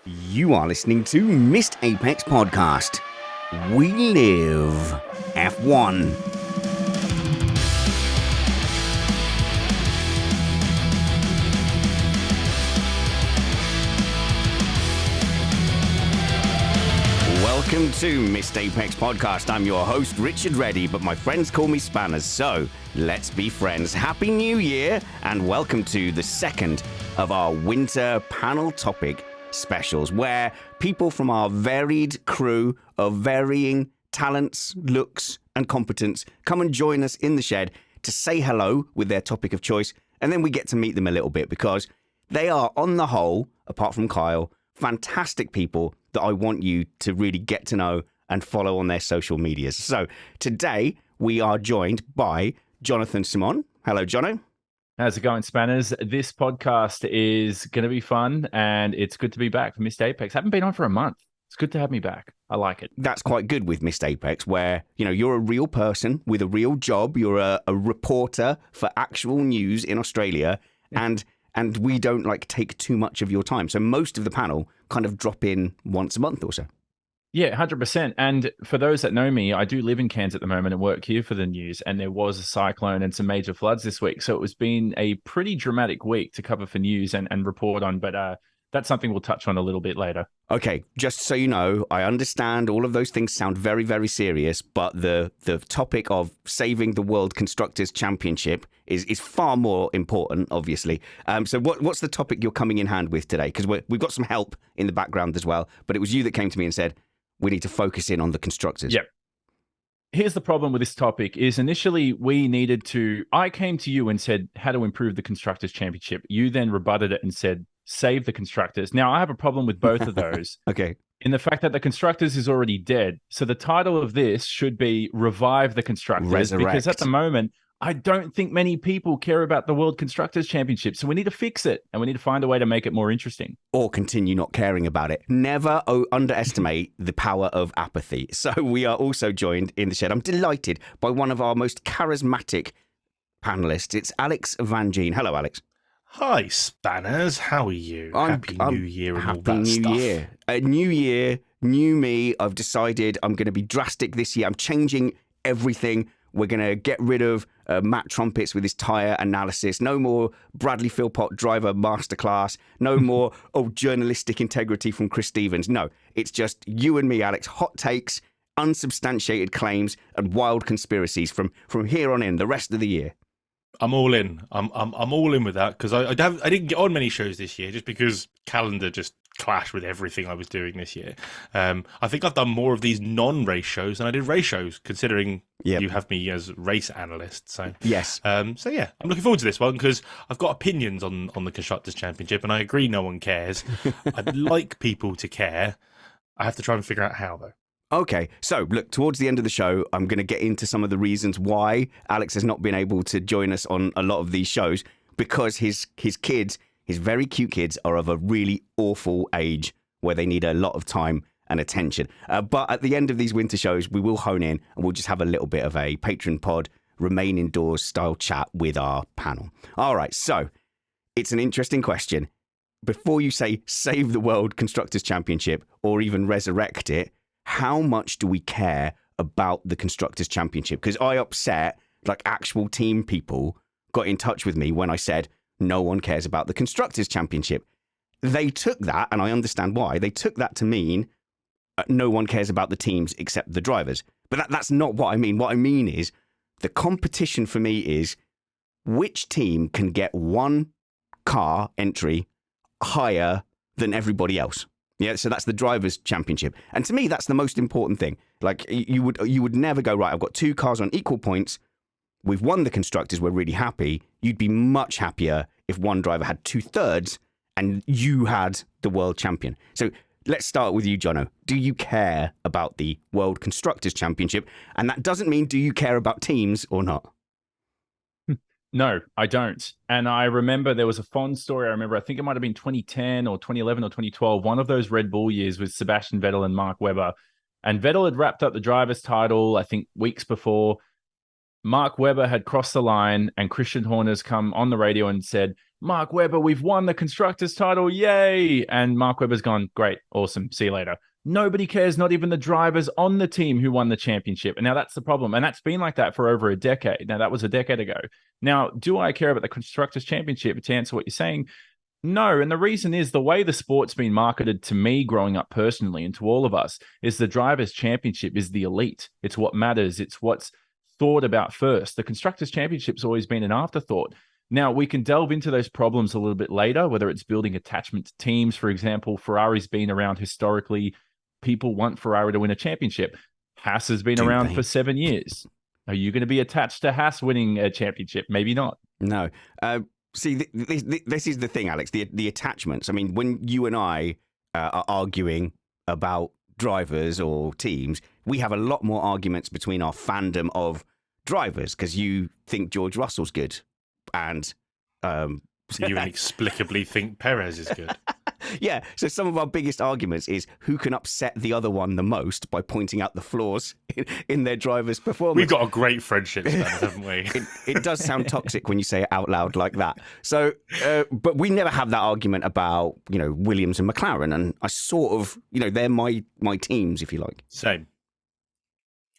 You are listening to Missed Apex Podcast. We live F1. Welcome to Missed Apex Podcast. I'm your host, Richard Reddy, but my friends call me Spanners, so let's be friends. Happy New Year, and welcome to the second of our winter panel topic specials, where people from our varied crew of varying talents, looks, and competence come and join us in the shed to say hello with their topic of choice, and then we get to meet them a little bit because they are, on the whole, apart from Kyle, fantastic people that I want you to really get to know and follow on their social medias. So today we are joined by Jonathan Simon. Hello, Jonno. How's it going, Spanners? This podcast is going to be fun, and it's good to be back for Missed Apex. Haven't been on for a month. It's good to have me back. I like it. That's quite good with Missed Apex, where, you know, you're a real person with a real job. You're a reporter for actual news in Australia, and we don't take too much of your time. So most of the panel kind of drop in once a month or so. Yeah, 100%. And for those that know me, I do live in Cairns at the moment and work here for the news. And there was a cyclone and some major floods this week. So it was been a pretty dramatic week to cover for news and report on. But that's something we'll touch on a little bit later. Okay, just so you know, I understand all of those things sound very, very serious, but the topic of saving the World Constructors Championship is far more important, obviously. So what's the topic you're coming in hand with today? Because we've got some help in the background as well, but it was you that came to me and said, we need to focus in on the constructors. Yep. Here's the problem with this topic is initially I came to you and said how to improve the Constructors Championship. You then rebutted it and said, save the constructors. Now, I have a problem with both of those. Okay. In the fact that the constructors is already dead. So the title of this should be Revive the Constructors. Resurrect. Because at the moment, I don't think many people care about the World Constructors Championship. So we need to fix it, and we need to find a way to make it more interesting. Or continue not caring about it. Never underestimate the power of apathy. So we are also joined in the shed. I'm delighted by one of our most charismatic panelists. It's Alex Vane. Hello, Alex. Hi, Spanners. How are you? Happy New Year and all that New stuff. Year. A new year, new me. I've decided I'm going to be drastic this year. I'm changing everything. We're going to get rid of Matt Trumpets with his tyre analysis. No more Bradley Philpott driver masterclass. No more journalistic integrity from Chris Stevens. No, it's just you and me, Alex. Hot takes, unsubstantiated claims, and wild conspiracies from here on in, the rest of the year. I'm all in. I'm all in with that because I didn't get on many shows this year just because calendar just clashed with everything I was doing this year. I think I've done more of these non-race shows than I did race shows, considering you have me as race analyst. So yes. So yeah, I'm looking forward to this one because I've got opinions on the Constructors Championship, and I agree no one cares. I'd like people to care. I have to try and figure out how though. Okay, so look, towards the end of the show, I'm going to get into some of the reasons why Alex has not been able to join us on a lot of these shows, because his kids, his very cute kids, are of a really awful age where they need a lot of time and attention. But at the end of these winter shows, we will hone in and we'll just have a little bit of a Patreon pod, remain indoors style chat with our panel. All right, so it's an interesting question. Before you say save the World Constructors Championship or even resurrect it, how much do we care about the Constructors Championship? Because I upset, actual team people got in touch with me when I said no one cares about the Constructors Championship. They took that, and I understand why, they took that to mean no one cares about the teams except the drivers. But that's not what I mean. What I mean is the competition for me is which team can get one car entry higher than everybody else. Yeah, so that's the Drivers' Championship. And to me, that's the most important thing. You would never go, right, I've got two cars on equal points. We've won the Constructors. We're really happy. You'd be much happier if one driver had 2/3 and you had the world champion. So let's start with you, Jonno. Do you care about the World Constructors Championship? And that doesn't mean do you care about teams or not? No, I don't. And I remember there was a fond story. I think it might have been 2010 or 2011 or 2012. One of those Red Bull years with Sebastian Vettel and Mark Webber. And Vettel had wrapped up the driver's title, I think, weeks before. Mark Webber had crossed the line and Christian Horner's come on the radio and said, Mark Webber, we've won the Constructors title, yay! And Mark Webber's gone, great, awesome, see you later. Nobody cares, not even the drivers on the team who won the championship. And now that's the problem. And that's been like that for over a decade. Now, that was a decade ago. Now, do I care about the Constructors Championship? To answer what you're saying, no. And the reason is the way the sport's been marketed to me growing up personally and to all of us is the Drivers' Championship is the elite. It's what matters. It's what's thought about first. The Constructors' Championship's always been an afterthought. Now, we can delve into those problems a little bit later, whether it's building attachment to teams. For example, Ferrari's been around historically. People want Ferrari to win a championship. Haas has been around for 7 years. Are you going to be attached to Haas winning a championship? Maybe not. No. See, this is the thing, Alex, the attachments. I mean, when you and I are arguing about drivers or teams, we have a lot more arguments between our fandom of drivers because you think George Russell's good and you inexplicably think Perez is good. Yeah, so some of our biggest arguments is who can upset the other one the most by pointing out the flaws in their driver's performance. We've got a great friendship, haven't we? It does sound toxic when you say it out loud like that. So, but we never have that argument about, Williams and McLaren, and I sort of, they're my teams, if you like. Same.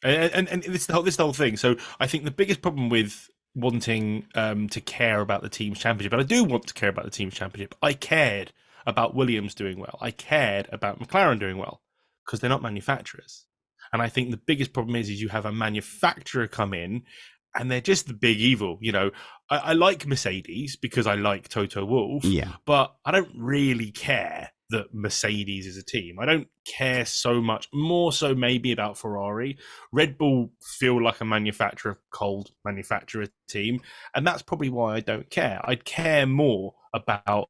And this the whole thing. So I think the biggest problem with wanting to care about the team's championship, and I do want to care about the team's championship. I cared about Williams doing well. I cared about McLaren doing well because they're not manufacturers. And I think the biggest problem is you have a manufacturer come in and they're just the big evil. I like Mercedes because I like Toto Wolff, but I don't really care that Mercedes is a team. I don't care so much, more so maybe about Ferrari. Red Bull feel like a cold manufacturer team, and that's probably why I don't care. I'd care more about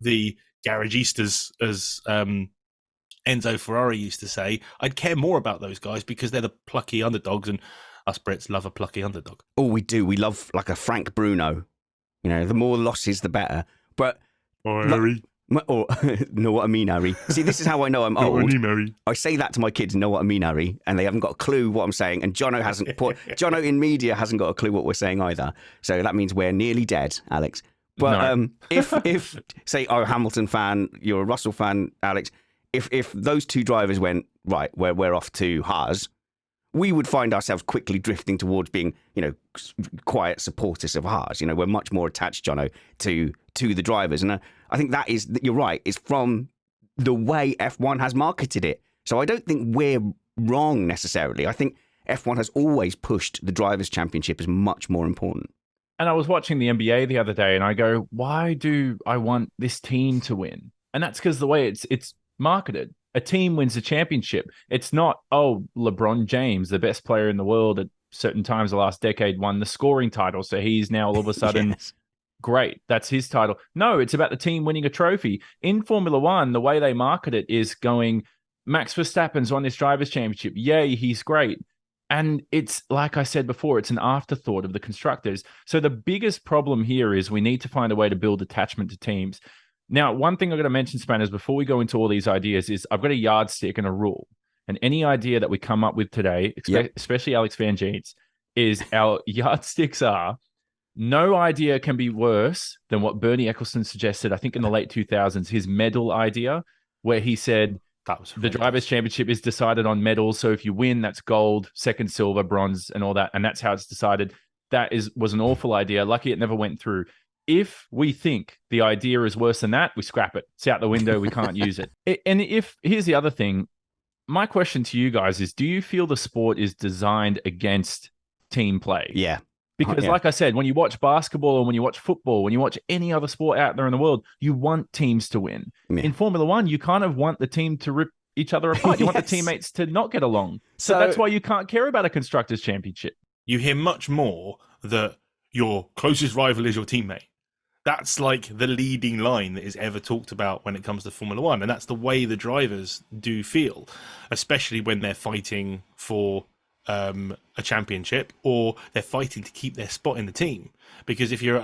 the garagistas, as Enzo Ferrari used to say. I'd care more about those guys because they're the plucky underdogs, and us Brits love a plucky underdog. Oh, we do. We love like a Frank Bruno. The more losses, the better. But Harry. Or know what I mean, Harry? See, this is how I know I'm old. I say that to my kids, know what I mean, Harry, and they haven't got a clue what I'm saying. And Jonno in media hasn't got a clue what we're saying either. So that means we're nearly dead, Alex. But no. if say I'm a Hamilton fan, you're a Russell fan, Alex, if those two drivers went, right, we're off to Haas, we would find ourselves quickly drifting towards being, quiet supporters of Haas. We're much more attached, Jonno, to the drivers. And I think you're right, it's from the way F1 has marketed it. So I don't think we're wrong necessarily. I think F1 has always pushed the Drivers' Championship as much more important. And I was watching the NBA the other day and I go, why do I want this team to win? And that's because the way it's marketed. A team wins a championship. It's not, LeBron James, the best player in the world at certain times the last decade, won the scoring title. So he's now all of a sudden great. That's his title. No, it's about the team winning a trophy. In Formula One, the way they market it is going, Max Verstappen's won this Drivers' Championship. Yay, he's great. And it's, like I said before, it's an afterthought of the constructors. So the biggest problem here is we need to find a way to build attachment to teams. Now, one thing I've got to mention, Spanners, before we go into all these ideas is I've got a yardstick and a rule. And any idea that we come up with today, especially Alex Van Jeets, is our yardsticks are no idea can be worse than what Bernie Ecclestone suggested, I think in the late 2000s, his medal idea, where he said, the Drivers' Championship is decided on medals. So if you win, that's gold, second silver, bronze, and all that. And that's how it's decided. That was an awful idea. Lucky it never went through. If we think the idea is worse than that, we scrap it. It's out the window. We can't use it. And here's the other thing. My question to you guys is, do you feel the sport is designed against team play? Yeah. Because like I said, when you watch basketball or when you watch football, when you watch any other sport out there in the world, you want teams to win. Yeah. In Formula One, you kind of want the team to rip each other apart. You want the teammates to not get along. So that's why you can't care about a Constructors' Championship. You hear much more that your closest rival is your teammate. That's like the leading line that is ever talked about when it comes to Formula One. And that's the way the drivers do feel, especially when they're fighting for a championship or they're fighting to keep their spot in the team. Because if you're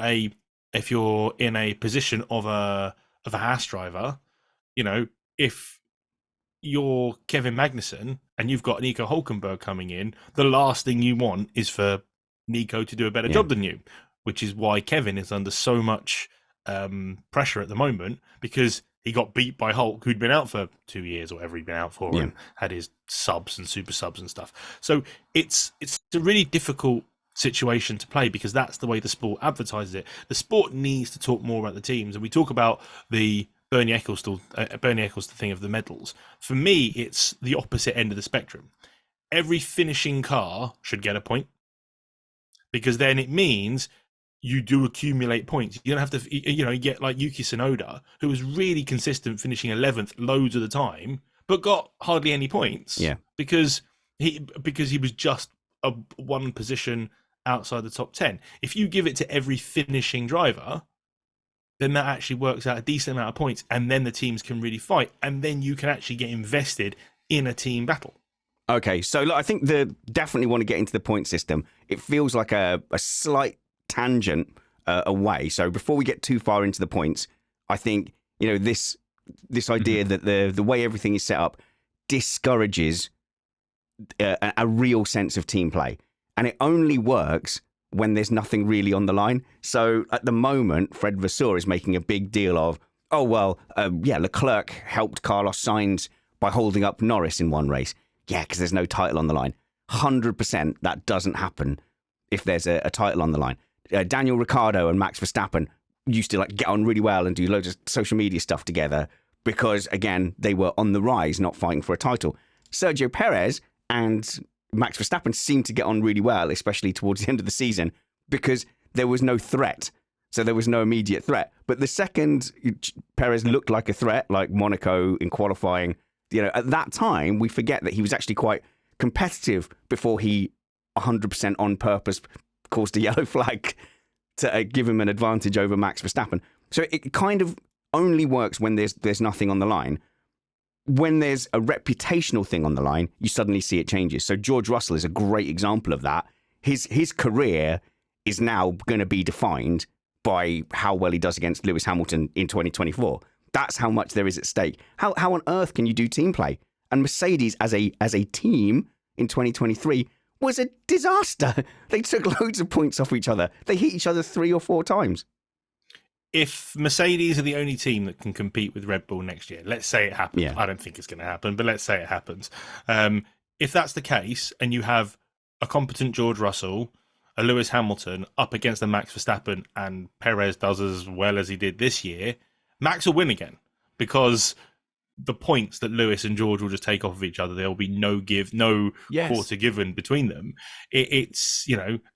in a position of a Haas driver, if you're Kevin Magnussen and you've got Nico Hulkenberg coming in, the last thing you want is for Nico to do a better job than you, which is why Kevin is under so much pressure at the moment because he got beat by Hulk, who'd been out for 2 years or whatever he'd been out for, and had his subs and super subs and stuff. So it's a really difficult situation to play because that's the way the sport advertises it. The sport needs to talk more about the teams, and we talk about the Bernie Ecclestone thing of the medals. For me, it's the opposite end of the spectrum. Every finishing car should get a point because then it means you do accumulate points. You don't have to, you get like Yuki Tsunoda, who was really consistent, finishing 11th loads of the time, but got hardly any points. Yeah, because he was just one position outside the top 10. If you give it to every finishing driver, then that actually works out a decent amount of points, and then the teams can really fight, and then you can actually get invested in a team battle. Okay, so look, I think definitely want to get into the point system. It feels like a slight tangent away. So before we get too far into the points, I think this idea that the way everything is set up discourages a real sense of team play, and it only works when there's nothing really on the line. So at the moment, Fred Vasseur is making a big deal of, Leclerc helped Carlos Sainz by holding up Norris in one race. Yeah, because there's no title on the line. 100% that doesn't happen if there's a title on the line. Daniel Ricciardo and Max Verstappen used to get on really well and do loads of social media stuff together because, again, they were on the rise, not fighting for a title. Sergio Perez and Max Verstappen seemed to get on really well, especially towards the end of the season, because there was no threat. So there was no immediate threat. But the second Perez looked like a threat, like Monaco in qualifying, at that time, we forget that he was actually quite competitive before he 100% on purpose caused a yellow flag to give him an advantage over Max Verstappen. So it kind of only works when there's nothing on the line. When there's a reputational thing on the line, you suddenly see it changes. So George Russell is a great example of that. His career is now going to be defined by how well he does against Lewis Hamilton in 2024. That's how much there is at stake. How on earth can you do team play? And Mercedes as a team in 2023 was a disaster. They took loads of points off each other. They hit each other 3 or 4 times. If Mercedes are the only team that can compete with Red Bull next year, let's say it happens. Yeah. I don't think it's going to happen, but let's say it happens. If that's the case, and you have a competent George Russell, a Lewis Hamilton up against a Max Verstappen, and Perez does as well as he did this year, Max will win again because the points that Lewis and George will just take off of each other, there will be no quarter given between them. It's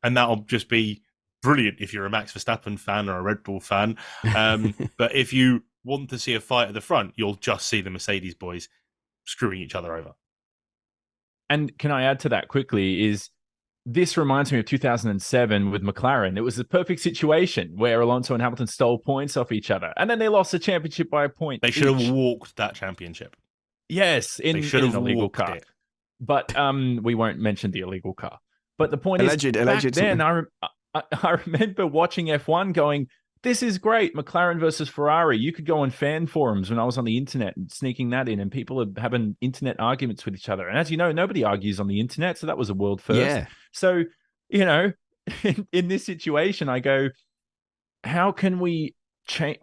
and that'll just be brilliant if you're a Max Verstappen fan or a Red Bull fan. But if you want to see a fight at the front, you'll just see the Mercedes boys screwing each other over. And can I add to that quickly this reminds me of 2007 with McLaren. It was the perfect situation where Alonso and Hamilton stole points off each other, and then they lost the championship by a point. They should have walked that championship. Yes, in an illegal car. It. But we won't mention the illegal car. But the point is, back then, I remember watching F1 going, this is great, McLaren versus Ferrari. You could go on fan forums when I was on the internet and sneaking that in, and people are having internet arguments with each other. And as you know, nobody argues on the internet, so that was a world first. Yeah. So, in this situation, I go, how can we change?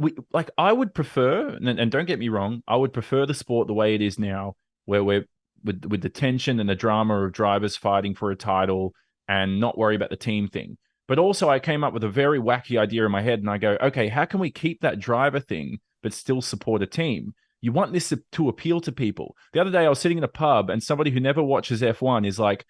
I would prefer, and don't get me wrong, I would prefer the sport the way it is now, where we're with the tension and the drama of drivers fighting for a title and not worry about the team thing. But also I came up with a very wacky idea in my head, and I go, okay, how can we keep that driver thing but still support a team? You want this to appeal to people. The other day I was sitting in a pub and somebody who never watches F1 is like,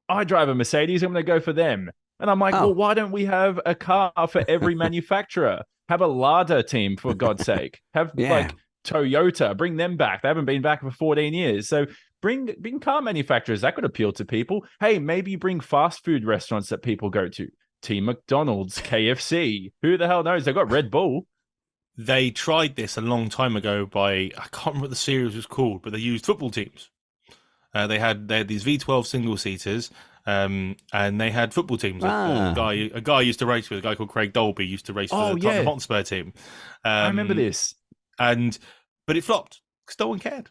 I drive a Mercedes, I'm going to go for them. And I'm like, well, why don't we have a car for every manufacturer? Have a Lada team, for God's sake. Have like Toyota, bring them back. They haven't been back for 14 years. So bring car manufacturers. That could appeal to people. Hey, maybe bring fast food restaurants that people go to. Team McDonald's, KFC. Who the hell knows? They've got Red Bull. They tried this a long time ago I can't remember what the series was called, but they used football teams. They had these V12 single-seaters, and they had football teams. A guy used to race with, a guy called Craig Dolby used to race for the Tottenham Hotspur team. I remember this. But it flopped because no one cared.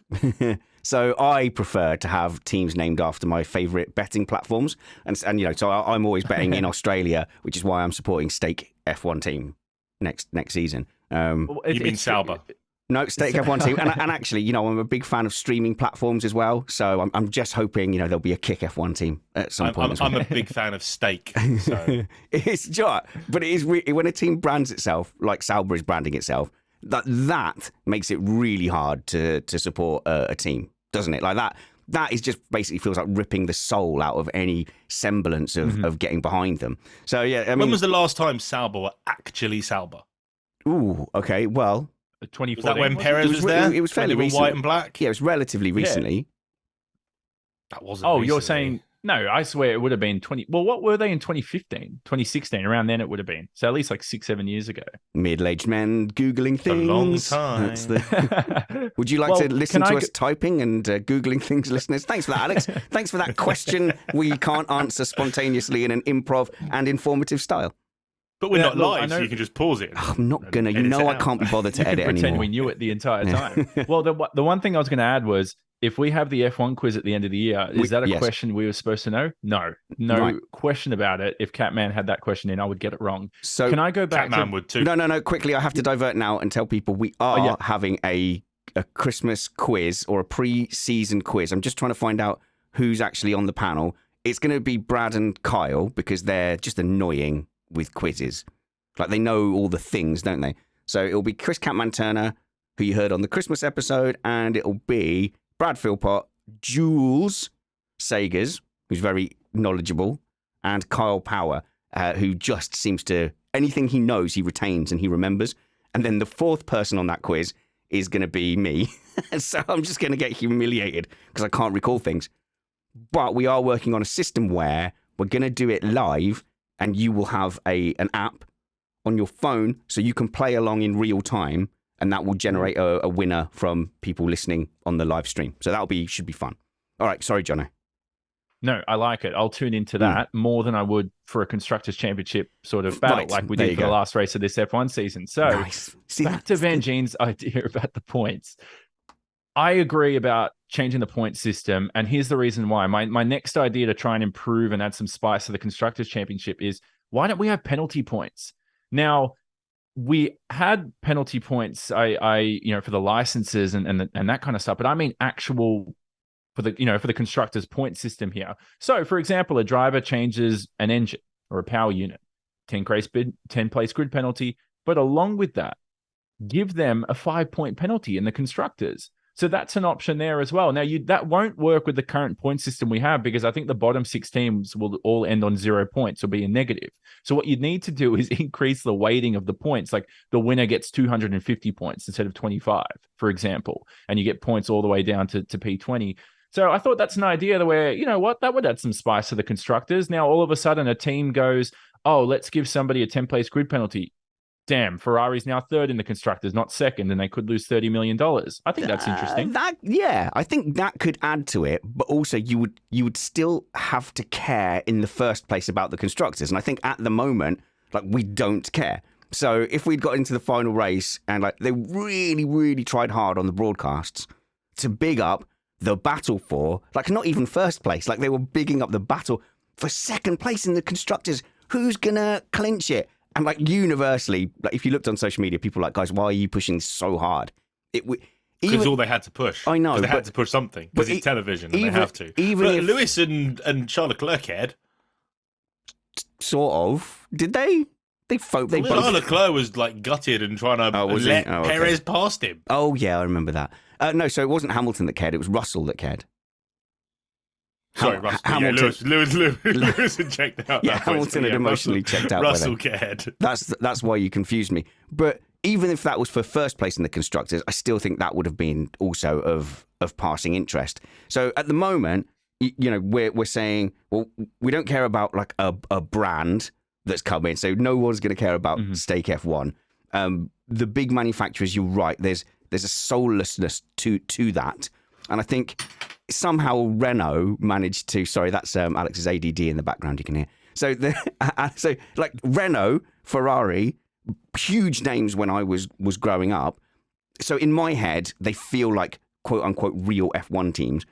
So I prefer to have teams named after my favourite betting platforms, and so I'm always betting in Australia, which is why I'm supporting Stake F1 team. next season. Well, You mean Sauber? No, Stake F1 team. And actually, you know, I'm a big fan of streaming platforms as well. So I'm just hoping, you know, there'll be a Kick F1 team at some point as well. I'm a big fan of Stake. So. It's just, but it is when a team brands itself, like Sauber is branding itself, that makes it really hard to support a team, doesn't it? Like that is just basically feels like ripping the soul out of any semblance of getting behind them. So, yeah, I mean. When was the last time Sauber were actually Sauber? Ooh, okay, well. 2014. Was that when Perez was there? It was fairly recent. White and black? Yeah, it was relatively recently. That wasn't Oh, recently. you're saying... No, I swear it would have been 20... Well, what were they in 2015? 2016, around then it would have been. So at least like 6-7 years ago. Middle-aged men Googling things. A long time. Would you like to listen to us typing and Googling things, listeners? Thanks for that, Alex. Thanks for that question we can't answer spontaneously in an improv and informative style. But we're not live, so you can just pause it. I'm not going to. You know I can't be bothered to edit pretend anymore. we knew it the entire time. Well, the one thing I was going to add was, if we have the F1 quiz at the end of the year, is that a question we were supposed to know? No right. Question about it. If Catman had that question in, I would get it wrong. So can I go back? Catman would too. No. Quickly, I have to divert now and tell people we are having a Christmas quiz or a pre-season quiz. I'm just trying to find out who's actually on the panel. It's going to be Brad and Kyle because they're just annoying with quizzes. Like, they know all the things, don't they? So it'll be Chris Catman Turner, who you heard on the Christmas episode, and it'll be Brad Philpott, Jules Sagers, who's very knowledgeable, and Kyle Power, who just seems to, anything he knows, he retains and he remembers. And then the fourth person on that quiz is going to be me. So I'm just going to get humiliated because I can't recall things. But we are working on a system where we're going to do it live, and you will have an app on your phone so you can play along in real time, and that will generate a winner from people listening on the live stream. So should be fun. All right, sorry, Jonno. No, I like it. I'll tune into that more than I would for a Constructors Championship sort of battle, like we did for the last race of this F1 season. So nice. Back to Van Geen's idea about the points. I agree about changing the point system, and here's the reason why. My next idea to try and improve and add some spice to the Constructors Championship is, why don't we have penalty points? Now, we had penalty points, I for the licenses and that kind of stuff, but I mean actual for the constructors point system here. So, for example, a driver changes an engine or a power unit, 10 place grid penalty, but along with that, give them a 5-point penalty in the constructors. So that's an option there as well. Now, that won't work with the current point system we have, because I think the bottom 6 teams will all end on 0 points or be a negative. So what you need to do is increase the weighting of the points. Like, the winner gets 250 points instead of 25, for example, and you get points all the way down to P20. So I thought that's an idea where, you know what, that would add some spice to the constructors. Now, all of a sudden, a team goes, oh, let's give somebody a 10-place grid penalty. Damn, Ferrari's now third in the constructors, not second, and they could lose $30 million. I think that's interesting. I think that could add to it, but also you would still have to care in the first place about the constructors. And I think at the moment, like, we don't care. So if we'd got into the final race and like they really, really tried hard on the broadcasts to big up the battle for, like, not even first place, like they were bigging up the battle for second place in the constructors. Who's gonna clinch it? And like universally, like if you looked on social media, people were like, guys, why are you pushing so hard? Because all they had to push. I know. They had to push something because it's television and they have to. But Lewis and Charles Leclerc had. Sort of. Did they? Charles Leclerc was like gutted and trying to let Perez past him. Oh, yeah, I remember that. No, so it wasn't Hamilton that cared. It was Russell that cared. Sorry, Russell. Hamilton. Lewis had checked out. Yeah, Hamilton had emotionally checked out. Russell cared. That's why you confused me. But even if that was for first place in the constructors, I still think that would have been also of passing interest. So at the moment, we're saying, well, we don't care about like a brand that's coming. So no one's going to care about Stake F1. The big manufacturers, you're right. There's a soullessness to that, and I think somehow Renault managed to. Sorry, that's Alex's ADD in the background. You can hear. So like Renault, Ferrari, huge names when I was growing up. So in my head, they feel like quote unquote real F1 teams.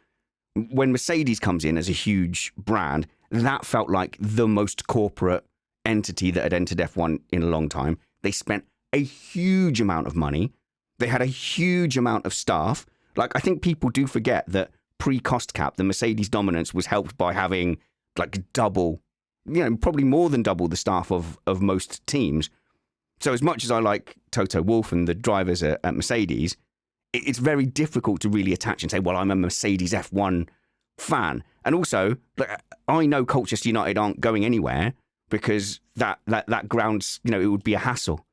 When Mercedes comes in as a huge brand, that felt like the most corporate entity that had entered F1 in a long time. They spent a huge amount of money. They had a huge amount of staff. Like, I think people do forget that pre-cost cap, the Mercedes dominance was helped by having like double, probably more than double the staff of most teams. So as much as I like Toto Wolff and the drivers at Mercedes, it's very difficult to really attach and say, well, I'm a Mercedes F1 fan. And also, I know Colchester United aren't going anywhere because that ground's, it would be a hassle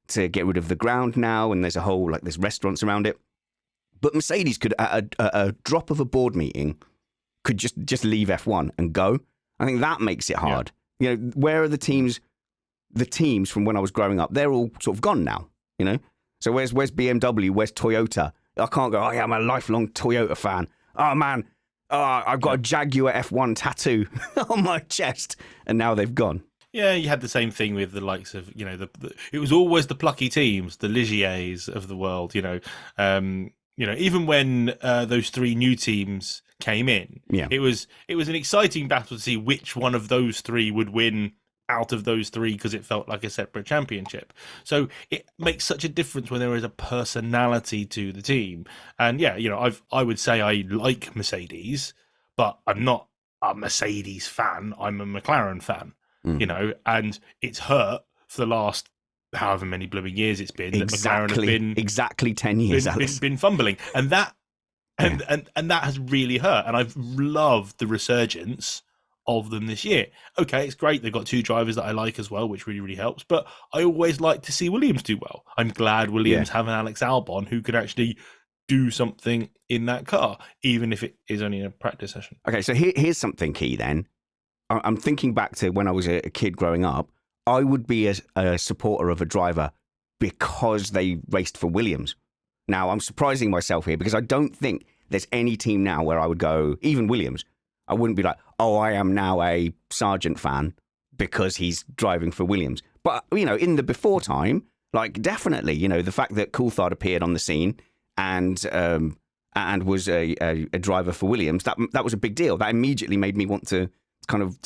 to get rid of the ground now. And there's a whole, there's restaurants around it. But Mercedes could, at a drop of a board meeting, could just leave F1 and go. I think that makes it hard. Yeah. Where are the teams? The teams from when I was growing up, they're all sort of gone now. So where's BMW? Where's Toyota? I can't go. Oh yeah, I'm a lifelong Toyota fan. Oh man, I've got a Jaguar F1 tattoo on my chest, and now they've gone. Yeah, you had the same thing with the likes of, it was always the plucky teams, the Ligiers of the world. Even when those three new teams came in, it was an exciting battle to see which one of those three would win out of those three, because it felt like a separate championship. So it makes such a difference when there is a personality to the team. And I would say I like Mercedes, but I'm not a Mercedes fan. I'm a McLaren fan. And it's hurt for the last however many blooming years it's been that McLaren has been exactly 10 years been fumbling, and that has really hurt. And I've loved the resurgence of them this year. Okay, it's great they've got two drivers that I like as well, which really helps, but I always like to see Williams do well. I'm glad Williams have an Alex Albon who could actually do something in that car, even if it is only a practice session. Okay, so here's something key then. I'm thinking back to when I was a kid growing up. I would be a supporter of a driver because they raced for Williams. Now, I'm surprising myself here because I don't think there's any team now where I would go, even Williams, I wouldn't be like, oh, I am now a Sargent fan because he's driving for Williams. But, in the before time, definitely, the fact that Coulthard appeared on the scene and was a driver for Williams, that was a big deal. That immediately made me want to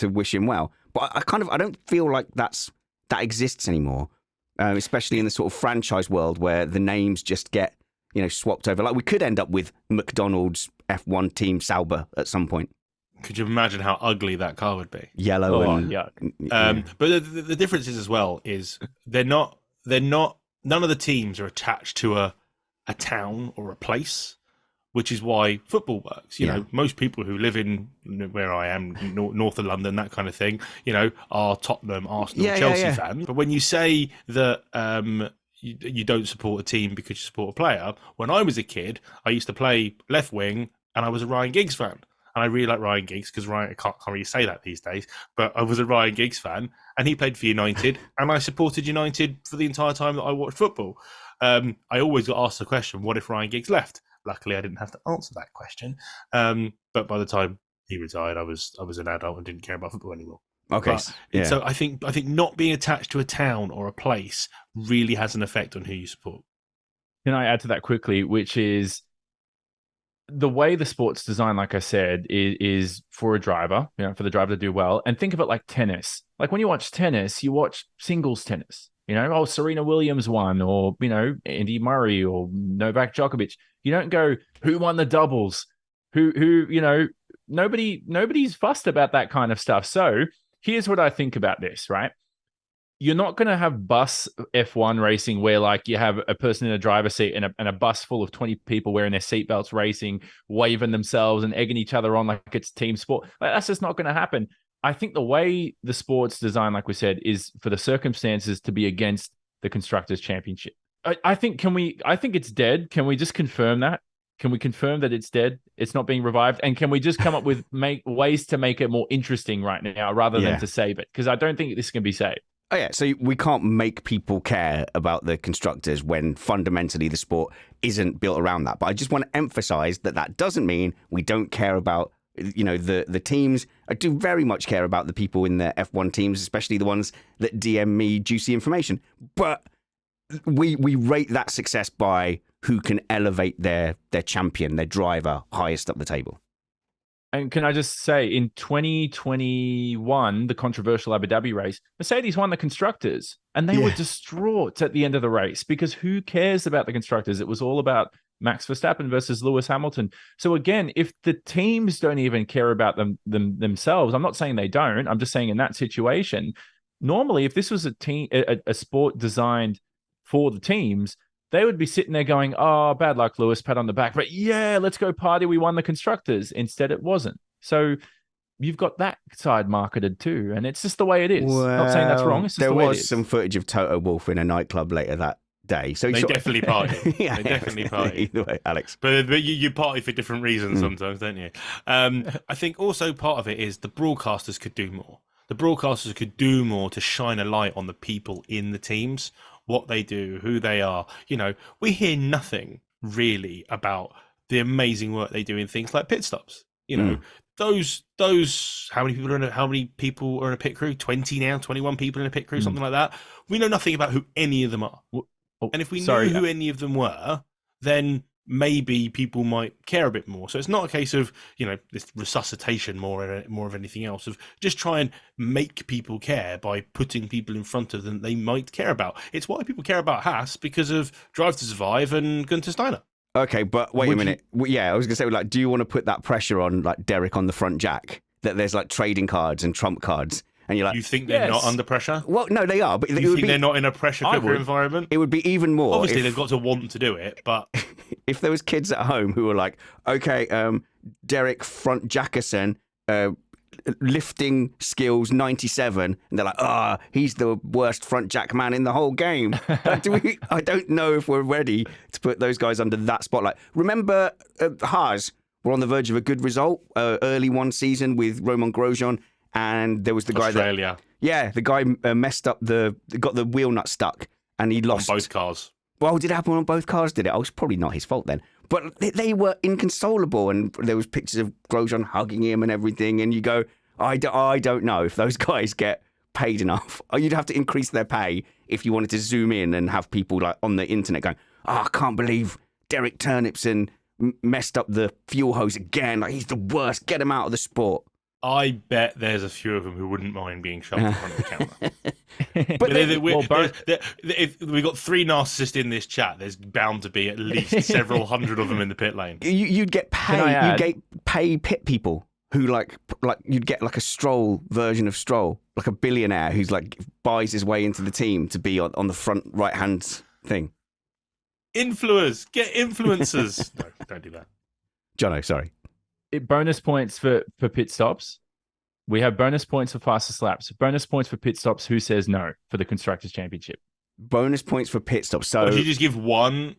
wish him well. But I don't feel like that exists anymore, especially in the sort of franchise world where the names just get, swapped over. Like we could end up with McDonald's F1 team Sauber at some point. Could you imagine how ugly that car would be? Yellow and yuck. But the difference is as well is they're not none of the teams are attached to a town or a place, which is why football works. Most people who live in where I am, north of London, that kind of thing, are Tottenham, Arsenal, Chelsea fans. But when you say that you don't support a team because you support a player, when I was a kid, I used to play left wing and I was a Ryan Giggs fan. And I really like Ryan Giggs because I can't really say that these days, but I was a Ryan Giggs fan and he played for United and I supported United for the entire time that I watched football. I always got asked the question, what if Ryan Giggs left? Luckily, I didn't have to answer that question. But by the time he retired, I was an adult and didn't care about football anymore. Okay. So I think not being attached to a town or a place really has an effect on who you support. Can I add to that quickly, which is the way the sport's designed, like I said, is for a driver, for the driver to do well. And think of it like tennis. Like when you watch tennis, you watch singles tennis. Serena Williams won, or, Andy Murray or Novak Djokovic. You don't go, who won the doubles? Nobody's fussed about that kind of stuff. So here's what I think about this, right? You're not going to have bus F1 racing where you have a person in a driver's seat and a bus full of 20 people wearing their seatbelts racing, waving themselves and egging each other on like it's team sport. That's just not going to happen. I think the way the sport's designed, like we said, is for the circumstances to be against the Constructors Championship. I think it's dead. Can we just confirm that? Can we confirm that it's dead? It's not being revived? And can we just come up with ways to make it more interesting right now rather than to save it? Because I don't think this can be saved. Oh, yeah. So we can't make people care about the constructors when fundamentally the sport isn't built around that. But I just want to emphasize that doesn't mean we don't care about, the teams. I do very much care about the people in the F1 teams, especially the ones that DM me juicy information. But we rate that success by who can elevate their champion, their driver, highest up the table. And can I just say, in 2021, the controversial Abu Dhabi race, Mercedes won the constructors, and they were distraught at the end of the race because who cares about the constructors? It was all about Max Verstappen versus Lewis Hamilton. So again, if the teams don't even care about themselves, I'm not saying they don't. I'm just saying in that situation, normally, if this was a sport designed for the teams, they would be sitting there going, oh, bad luck, Lewis, pat on the back. But yeah, let's go party. We won the constructors. Instead, it wasn't. So you've got that side marketed too. And it's just the way it is. Not saying that's wrong. It's just there the way was it is. some footage of Toto Wolff in a nightclub later that day. So they definitely party. Yeah, they definitely party. Either way, Alex. But you party for different reasons sometimes, don't you? I think also part of it is the broadcasters could do more. The broadcasters could do more to shine a light on the people in the teams, what they do, who they are. You know, we hear nothing really about the amazing work they do in things like pit stops. You know, those how many people are in a pit crew? 20 now, 21 people in a pit crew, something like that. We know nothing about who any of them are. And if we knew who any of them were, then maybe people might care a bit more. So it's not a case of, you know, this resuscitation more of anything else, of just try and make people care by putting people in front of them they might care about. It's why people care about Haas, because of Drive to Survive and Gunther Steiner. Okay, but wait a minute. Yeah, I was going to say, like, do you want to put that pressure on, like, Derek on the front jack? That there's, like, trading cards and trump cards? And you're like, you think they're not under pressure? Well, no, they are. But you think they're not in a pressure cooker environment? It would be even more. Obviously, they've got to want to do it, but if there was kids at home who were like, okay, Derek Front Jackerson, lifting skills 97, and they're like, he's the worst front jack man in the whole game. I don't know if we're ready to put those guys under that spotlight. Remember, Haas were on the verge of a good result early one season with Romain Grosjean. And there was the guy the guy messed up got the wheel nut stuck, and he lost on both cars. Well, did it happen on both cars? Did it? Oh, it's probably not his fault then. But they were inconsolable, and there was pictures of Grosjean hugging him and everything. And you go, I don't know if those guys get paid enough. You'd have to increase their pay if you wanted to zoom in and have people like on the internet going, I can't believe Derek Turnipson messed up the fuel hose again. Like, he's the worst. Get him out of the sport. I bet there's a few of them who wouldn't mind being shoved in front of the camera. But if we got 3 narcissists in this chat, there's bound to be at least several hundred of them in the pit lane. You'd get pay pit people who like you'd get like a Stroll version of Stroll, like a billionaire who's like buys his way into the team to be on the front right hand thing. Influencers, get influencers. No, don't do that. Jonno, sorry. Bonus points for pit stops. We have bonus points for fastest laps. Bonus points for pit stops. Who says no for the Constructors Championship? Bonus points for pit stops. So did you just give one?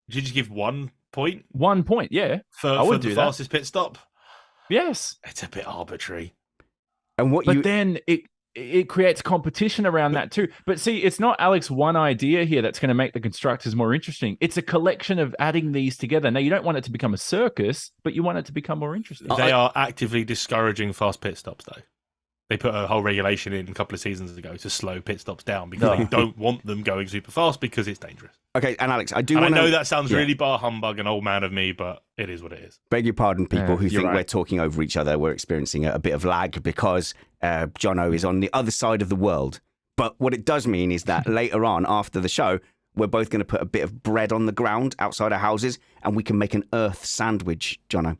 Did you just give 1 point? 1 point, yeah. For the fastest pit stop. Yes, it's a bit arbitrary. And then it creates competition around that too. But see, it's not, Alex, one idea here that's going to make the constructors more interesting. It's a collection of adding these together. Now, you don't want it to become a circus, but you want it to become more interesting. They are actively discouraging fast pit stops, though. They put a whole regulation in a couple of seasons ago to slow pit stops down because they don't want them going super fast because it's dangerous. Okay, and Alex, I know that sounds really bar humbug and old man of me, but it is what it is. Beg your pardon, people who think we're talking over each other. We're experiencing a bit of lag because Jonno is on the other side of the world. But what it does mean is that later on, after the show, we're both going to put a bit of bread on the ground outside our houses, and we can make an earth sandwich, Jonno.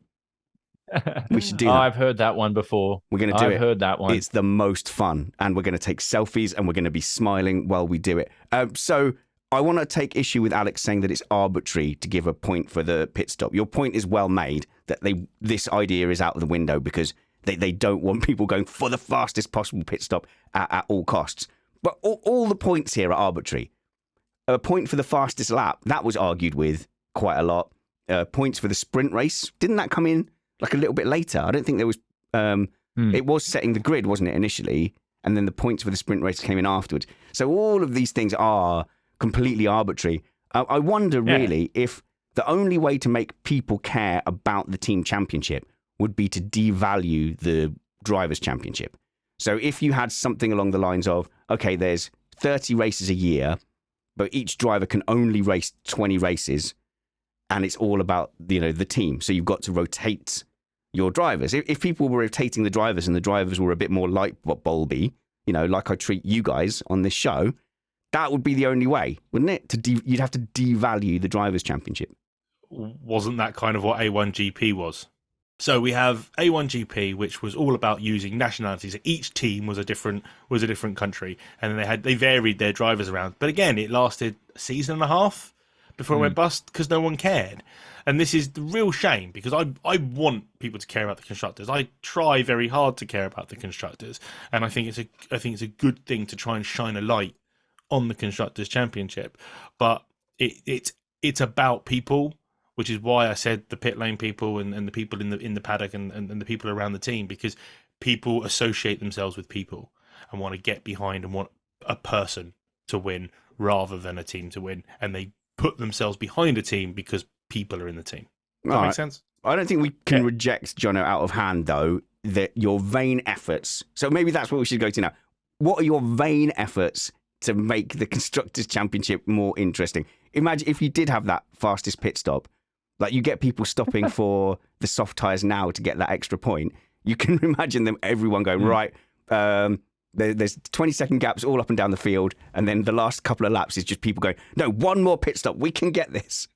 We should do that. I've heard that one before. We're going to do it. I've heard that one. It's the most fun, and we're going to take selfies, and we're going to be smiling while we do it. So I want to take issue with Alex saying that it's arbitrary to give a point for the pit stop. Your point is well made, that this idea is out of the window because they don't want people going for the fastest possible pit stop at all costs. But all the points here are arbitrary. A point for the fastest lap, that was argued with quite a lot. Points for the sprint race, didn't that come in like a little bit later? I don't think there was... It was setting the grid, wasn't it, initially? And then the points for the sprint race came in afterwards. So all of these things are completely arbitrary. I wonder, really, if the only way to make people care about the team championship would be to devalue the drivers' championship. So if you had something along the lines of, okay, there's 30 races a year, but each driver can only race 20 races, and it's all about, the team. So you've got to rotate your drivers. If people were rotating the drivers and the drivers were a bit more light bulby, like I treat you guys on this show, that would be the only way, wouldn't it? You'd have to devalue the Drivers' Championship. Wasn't that kind of what A1GP was? So we have A1GP, which was all about using nationalities. Each team was a different country, and then they varied their drivers around. But again, it lasted a season and a half before it went bust because no one cared. And this is the real shame, because I want people to care about the constructors. I try very hard to care about the constructors, and I think it's a good thing to try and shine a light on the Constructors Championship. But it's about people, which is why I said the pit lane people and the people in the paddock and the people around the team, because people associate themselves with people and want to get behind and want a person to win rather than a team to win, and they put themselves behind a team because people are in the team. Does that make sense? I don't think we can reject Jonno out of hand, though, that your Vane efforts. So maybe that's what we should go to now. What are your Vane efforts to make the Constructors Championship more interesting? Imagine if you did have that fastest pit stop, like you get people stopping for the soft tyres now to get that extra point. You can imagine everyone going, right, there's 20-second gaps all up and down the field, and then the last couple of laps is just people going, no, one more pit stop, we can get this.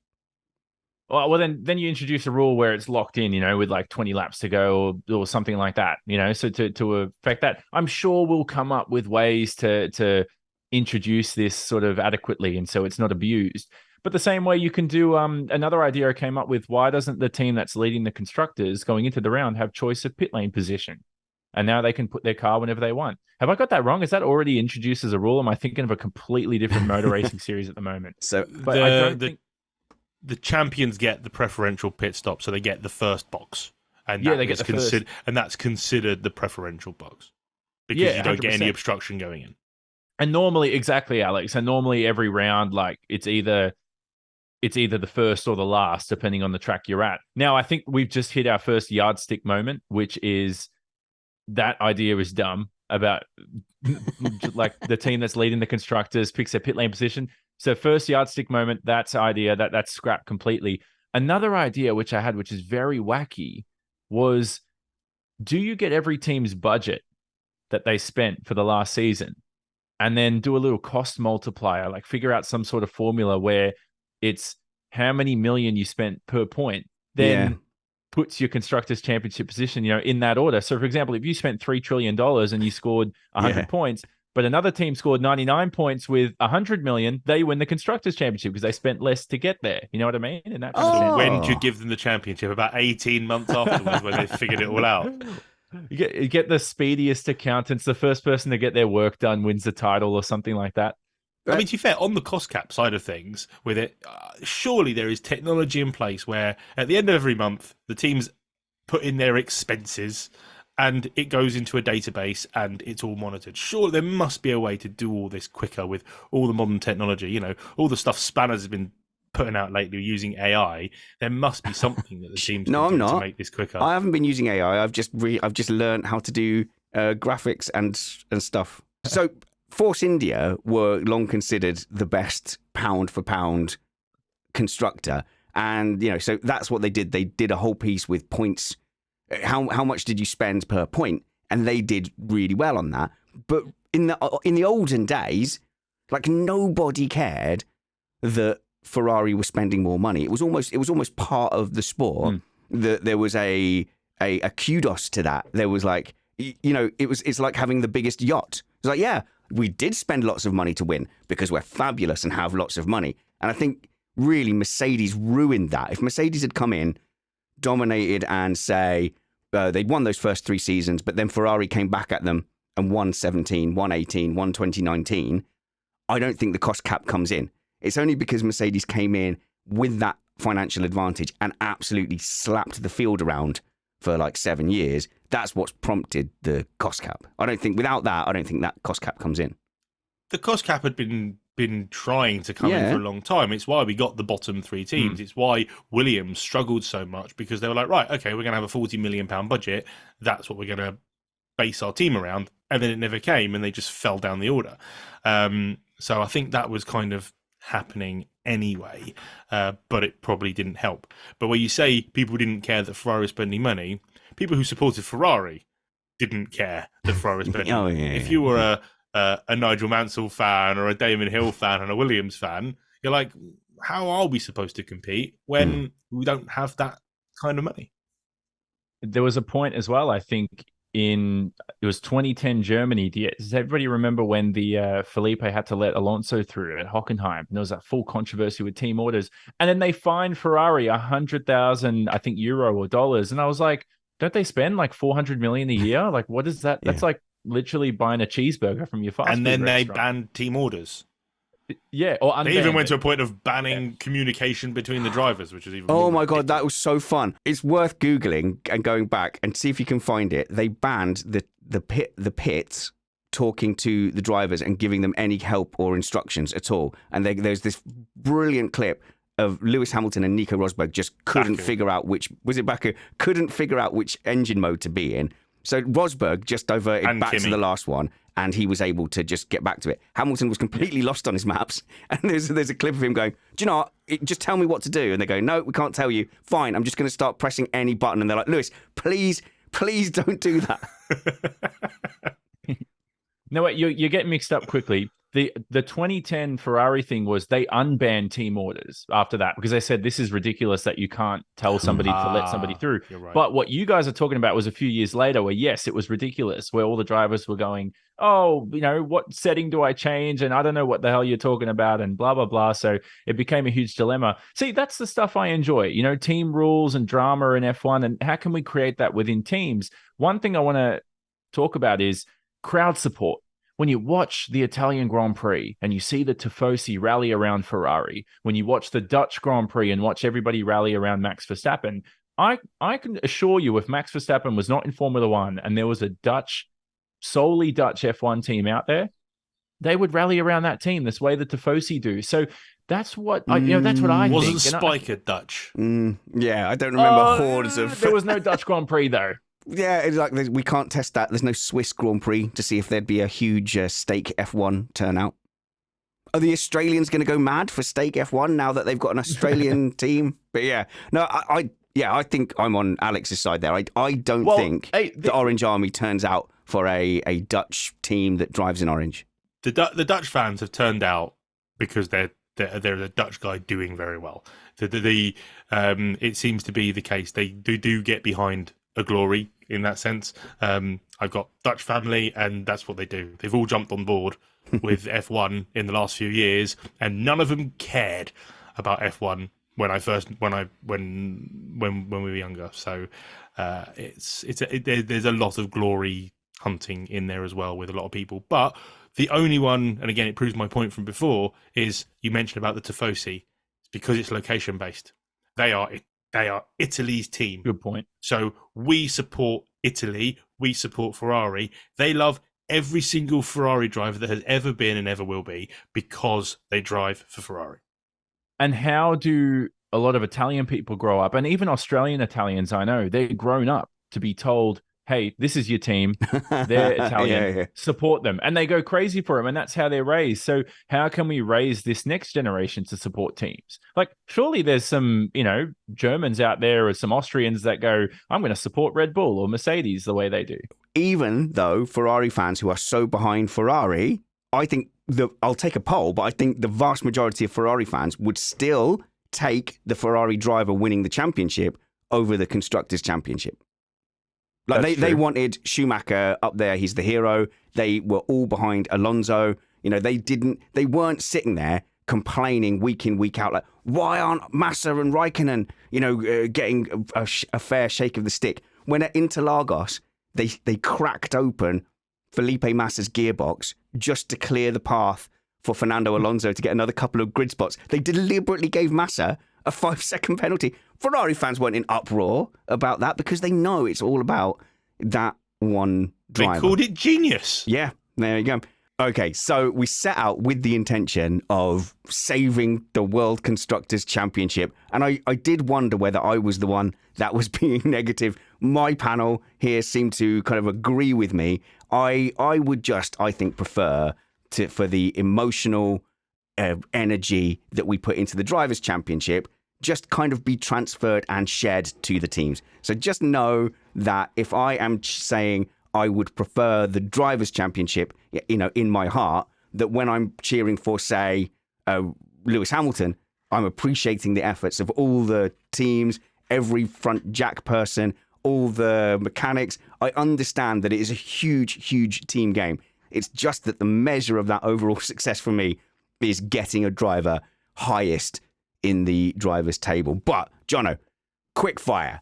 Well, then you introduce a rule where it's locked in, with like 20 laps to go or something like that, so to affect that. I'm sure we'll come up with ways to introduce this sort of adequately, and so it's not abused. But the same way you can do another idea I came up with, why doesn't the team that's leading the constructors going into the round have choice of pit lane position? And now they can put their car whenever they want. Have I got that wrong? Is that already introduced as a rule? Am I thinking of a completely different motor racing series at the moment? So, but I don't think the champions get the preferential pit stop, so they get the first box, and they get the first. And that's considered the preferential box because you don't get any obstruction going in. And normally, exactly, Alex. And normally every round, like it's either the first or the last, depending on the track you're at. Now, I think we've just hit our first yardstick moment, which is that idea is dumb about like the team that's leading the constructors picks their pit lane position. So first yardstick moment, that's idea that's scrapped completely. Another idea which I had, which is very wacky, was do you get every team's budget that they spent for the last season and then do a little cost multiplier, like figure out some sort of formula where it's how many million you spent per point, then puts your Constructors Championship position, in that order. So, for example, if you spent $3 trillion and you scored 100 points, but another team scored 99 points with 100 million, they win the Constructors Championship because they spent less to get there. You know what I mean? In that So when do you give them the championship? About 18 months afterwards when they figured it all out. You get the speediest accountants. The first person to get their work done wins the title or something like that. I mean, to be fair, on the cost cap side of things with it, surely there is technology in place where at the end of every month, the teams put in their expenses and it goes into a database and it's all monitored. Sure, there must be a way to do all this quicker with all the modern technology. All the stuff Spanners has been putting out lately using AI. There must be something that the teams can do to make this quicker. I haven't been using AI. I've just learned how to do graphics and stuff. So Force India were long considered the best pound for pound constructor, and so that's what they did. They did a whole piece with points. How much did you spend per point? And they did really well on that. But in the olden days, like nobody cared that Ferrari was spending more money. It was almost part of the sport that there was a kudos to that. There was like it's like having the biggest yacht. It's like, yeah, we did spend lots of money to win because we're fabulous and have lots of money. And I think really Mercedes ruined that. If Mercedes had come in, dominated and say they'd won those first 3 seasons, but then Ferrari came back at them and won 17, won 18, won 2019, I don't think the cost cap comes in. It's only because Mercedes came in with that financial advantage and absolutely slapped the field around for like 7 years. That's what's prompted the cost cap. Without that, I don't think that cost cap comes in. The cost cap had been trying to come in for a long time. It's why we got the bottom 3 teams. It's why Williams struggled so much, because they were like, right, okay, we're going to have a £40 million budget. That's what we're going to base our team around. And then it never came and they just fell down the order. So I think that was kind of happening anyway, but it probably didn't help. But when you say people didn't care that Ferrari was spending money, people who supported Ferrari didn't care that Ferrari was better. Oh, yeah, if you were a Nigel Mansell fan or a Damon Hill fan and a Williams fan, you're like, how are we supposed to compete when we don't have that kind of money? There was a point as well, I think, it was 2010 Germany. Does everybody remember when the Felipe had to let Alonso through at Hockenheim? And there was that full controversy with team orders. And then they fined Ferrari 100,000, I think, euro or dollars. And I was like, don't they spend like 400 million a year? Like, what is that? That's like literally buying a cheeseburger from your fast food restaurant. And then they banned team orders. Yeah, or they even went to a point of banning communication between the drivers, which is even more my ridiculous. God, that was so fun. It's worth Googling and going back and see if you can find it. They banned the pits talking to the drivers and giving them any help or instructions at all. And there's this brilliant clip of Lewis Hamilton and Nico Rosberg just couldn't figure out couldn't figure out which engine mode to be in. So Rosberg just diverted back to the last one, and he was able to just get back to it. Hamilton was completely lost on his maps, and there's a clip of him going, do you know what? Just tell me what to do. And they go, no, we can't tell you. Fine, I'm just going to start pressing any button. And they're like, Lewis, please don't do that. No, wait, you're getting mixed up quickly. The 2010 Ferrari thing was they unbanned team orders after that because they said this is ridiculous that you can't tell somebody to let somebody through. Right. But what you guys are talking about was a few years later where, yes, it was ridiculous, where all the drivers were going, oh, what setting do I change? And I don't know what the hell you're talking about and blah, blah, blah. So it became a huge dilemma. See, that's the stuff I enjoy, team rules and drama in F1. And how can we create that within teams? One thing I want to talk about is crowd support. When you watch the Italian Grand Prix and you see the Tifosi rally around Ferrari, when you watch the Dutch Grand Prix and watch everybody rally around Max Verstappen, I can assure you if Max Verstappen was not in Formula One and there was a solely Dutch F1 team out there, they would rally around that team this way the Tifosi do. So that's what that's what I think. Wasn't Spiker Dutch? Yeah, I don't remember hordes of... There was no Dutch Grand Prix though. Yeah, it's like we can't test that. There's no Swiss Grand Prix to see if there'd be a huge stake F1 turnout. Are the Australians going to go mad for stake F1 now that they've got an Australian team? But yeah, no, I think I'm on Alex's side there. I don't think the Orange Army turns out for a Dutch team that drives in orange. The Dutch fans have turned out because they're a Dutch guy doing very well. It seems to be the case. They do get behind a glory in that sense. I've got Dutch family, and that's what they do. They've all jumped on board with F1 in the last few years, and none of them cared about F1 when we were younger. So there's a lot of glory hunting in there as well with a lot of people. But the only one, and again it proves my point from before, is you mentioned about the Tifosi. It's because it's location based. They are Italy's team. Good point. So we support Italy. We support Ferrari. They love every single Ferrari driver that has ever been and ever will be because they drive for Ferrari. And how do a lot of Italian people grow up? And even Australian Italians, I know, they're grown up to be told, hey, this is your team. They're Italian. Support them. And they go crazy for them. And that's how they're raised. So how can we raise this next generation to support teams? Like, surely there's some, Germans out there or some Austrians that go, I'm going to support Red Bull or Mercedes the way they do. Even though Ferrari fans who are so behind Ferrari, I think I'll take a poll, but I think the vast majority of Ferrari fans would still take the Ferrari driver winning the championship over the Constructors Championship. Like they wanted Schumacher up there. He's the hero. They were all behind Alonso. They weren't sitting there complaining week in, week out, like, why aren't Massa and Raikkonen, getting a fair shake of the stick? When at Interlagos, they cracked open Felipe Massa's gearbox just to clear the path for Fernando Alonso to get another couple of grid spots. They deliberately gave Massa a 5-second penalty. Ferrari fans weren't in uproar about that because they know it's all about that one driver. They called it genius. Yeah, there you go. Okay, so we set out with the intention of saving the World Constructors Championship. And I did wonder whether I was the one that was being negative. My panel here seemed to kind of agree with me. I would I think, prefer for the emotional energy that we put into the Drivers' Championship just kind of be transferred and shared to the teams. So just know that if I am saying I would prefer the Drivers' Championship, in my heart, that when I'm cheering for, say, Lewis Hamilton, I'm appreciating the efforts of all the teams, every front jack person, all the mechanics. I understand that it is a huge, huge team game. It's just that the measure of that overall success for me is getting a driver highest in the drivers' table. But, Jonno, quick fire.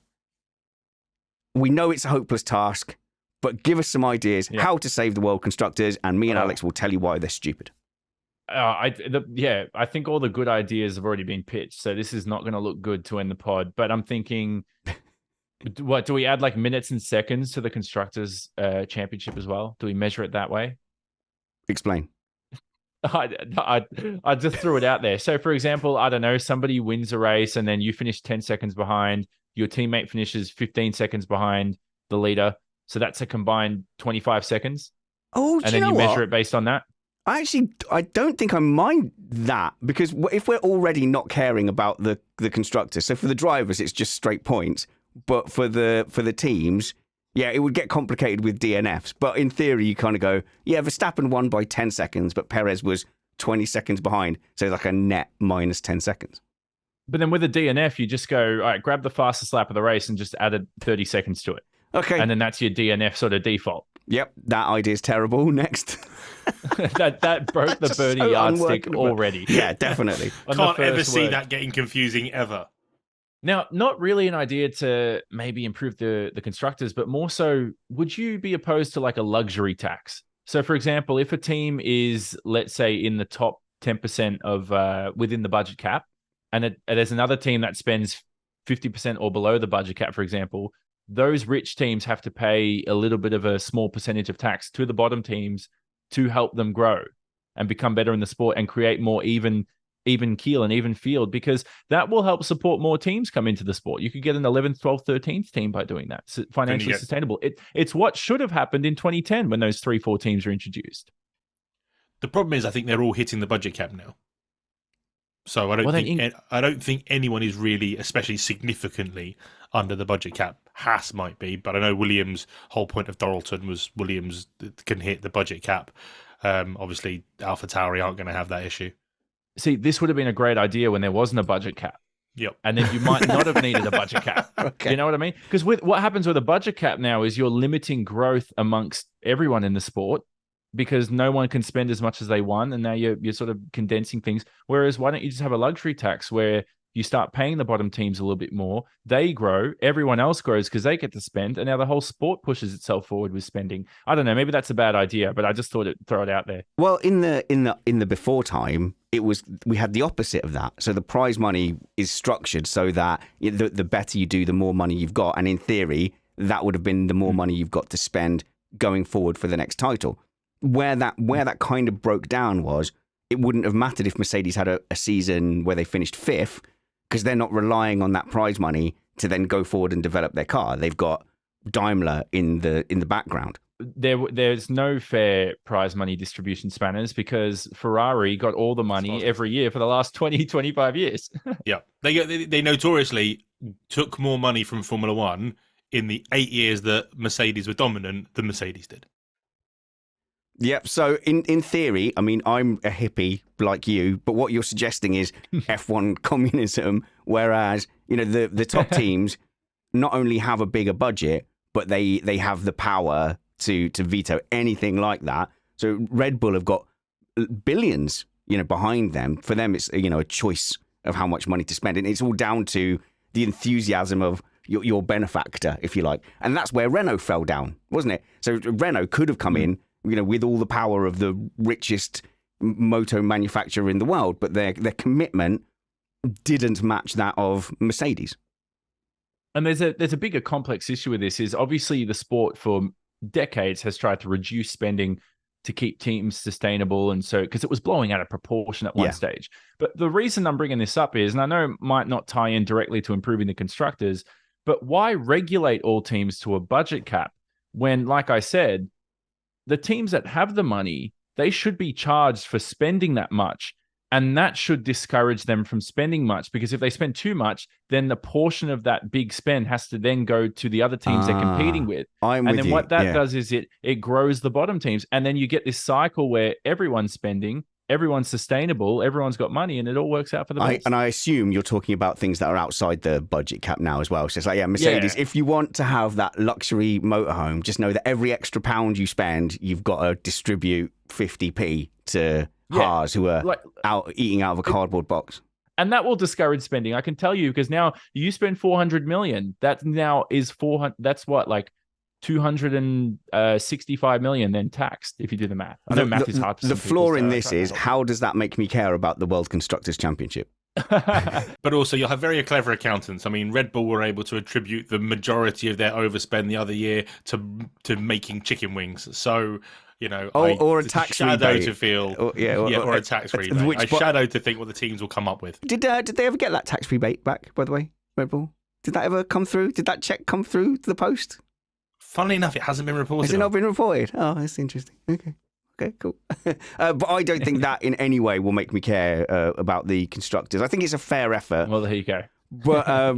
We know it's a hopeless task, but give us some ideas how to save the world, constructors, and me and Alex will tell you why they're stupid. I think all the good ideas have already been pitched, so this is not going to look good to end the pod. But I'm thinking, what do we add, like minutes and seconds to the Constructors Championship as well? Do we measure it that way? Explain. I just threw it out there. So, for example, I don't know, somebody wins a race and then you finish 10 seconds behind. Your teammate finishes 15 seconds behind the leader. So that's a combined 25 seconds. Oh, and then you measure it based on that. I don't think I mind that, because if we're already not caring about the constructors, so for the drivers, it's just straight points. But for the teams, yeah, it would get complicated with DNFs. But in theory, you kind of go, yeah, Verstappen won by 10 seconds, but Perez was 20 seconds behind. So like a net minus 10 seconds. But then with a DNF, you just go, all right, grab the fastest lap of the race and just added 30 seconds to it. Okay. And then that's your DNF sort of default. Yep, that idea is terrible. Next. that broke the birdie yardstick already. Yeah, definitely. Can't ever see that getting confusing ever. Now, not really an idea to maybe improve the constructors, but more so, would you be opposed to like a luxury tax? So, for example, if a team is, let's say, in the top 10% of within the budget cap, and there's another team that spends 50% or below the budget cap, for example, those rich teams have to pay a little bit of a small percentage of tax to the bottom teams to help them grow and become better in the sport and create more even keel and even field, because that will help support more teams come into the sport. You could get an 11th, 12th, 13th team by doing that. It's financially sustainable. It's what should have happened in 2010 when those 3-4 teams were introduced. The problem is, I think they're all hitting the budget cap now. So I don't think anyone is really, especially significantly, under the budget cap. Haas might be, but I know Williams' whole point of Doralton was Williams can hit the budget cap. Obviously, AlphaTauri aren't going to have that issue. See, this would have been a great idea when there wasn't a budget cap. Yep. And then you might not have needed a budget cap. Okay. You know what I mean? Because what happens with a budget cap now is you're limiting growth amongst everyone in the sport, because no one can spend as much as they want, and now you're sort of condensing things. Whereas why don't you just have a luxury tax where you start paying the bottom teams a little bit more, they grow, everyone else grows because they get to spend, and now the whole sport pushes itself forward with spending. I don't know, maybe that's a bad idea, but I just thought throw it out there. Well, in the before time, we had the opposite of that. So the prize money is structured so that the better you do, the more money you've got, and in theory, that would have been the more money you've got to spend going forward for the next title. Where that kind of broke down was, it wouldn't have mattered if Mercedes had a season where they finished fifth, because they're not relying on that prize money to then go forward and develop their car. They've got Daimler in the background. There's no fair prize money distribution, Spanners, because Ferrari got all the money every year for the last 20, 25 years. Yeah. They notoriously took more money from Formula One in the 8 years that Mercedes were dominant than Mercedes did. Yep. So in theory, I mean, I'm a hippie like you, but what you're suggesting is F1 communism, whereas, the top teams not only have a bigger budget, but they have the power to veto anything like that. So Red Bull have got billions, behind them. For them, it's, a choice of how much money to spend. And it's all down to the enthusiasm of your benefactor, if you like. And that's where Renault fell down, wasn't it? So Renault could have come in, with all the power of the richest moto manufacturer in the world, but their commitment didn't match that of Mercedes. And there's a bigger complex issue with this, is obviously the sport for decades has tried to reduce spending to keep teams sustainable, and so because it was blowing out of proportion at one stage. But the reason I'm bringing this up is, and I know it might not tie in directly to improving the constructors, but why regulate all teams to a budget cap when, like I said, the teams that have the money, they should be charged for spending that much. And that should discourage them from spending much, because if they spend too much, then the portion of that big spend has to then go to the other teams they're competing with. What that does is it grows the bottom teams. And then you get this cycle where everyone's spending, everyone's sustainable, everyone's got money, and it all works out for the best. And I assume you're talking about things that are outside the budget cap now as well. So it's like, Mercedes, if you want to have that luxury motorhome, just know that every extra pound you spend, you've got to distribute 50p to Haas who are out eating out of a cardboard box. And that will discourage spending. I can tell you, because now you spend 400 million. That now is 400. That's what, like 265 million then taxed, if you do the math. I know math is hard. The flaw in this is, how does that make me care about the World Constructors Championship? But also, you'll have very clever accountants. I mean, Red Bull were able to attribute the majority of their overspend the other year to making chicken wings. So, you know, or a tax rebate to feel, or a tax rebate. I shadow to think what the teams will come up with. Did they ever get that tax rebate back? By the way, Red Bull, did that ever come through? Did that check come through to the post? Funnily enough, it hasn't been reported. Has it not been reported? Oh, that's interesting. Okay, cool. But I don't think that in any way will make me care about the constructors. I think it's a fair effort. Well, there you go. But I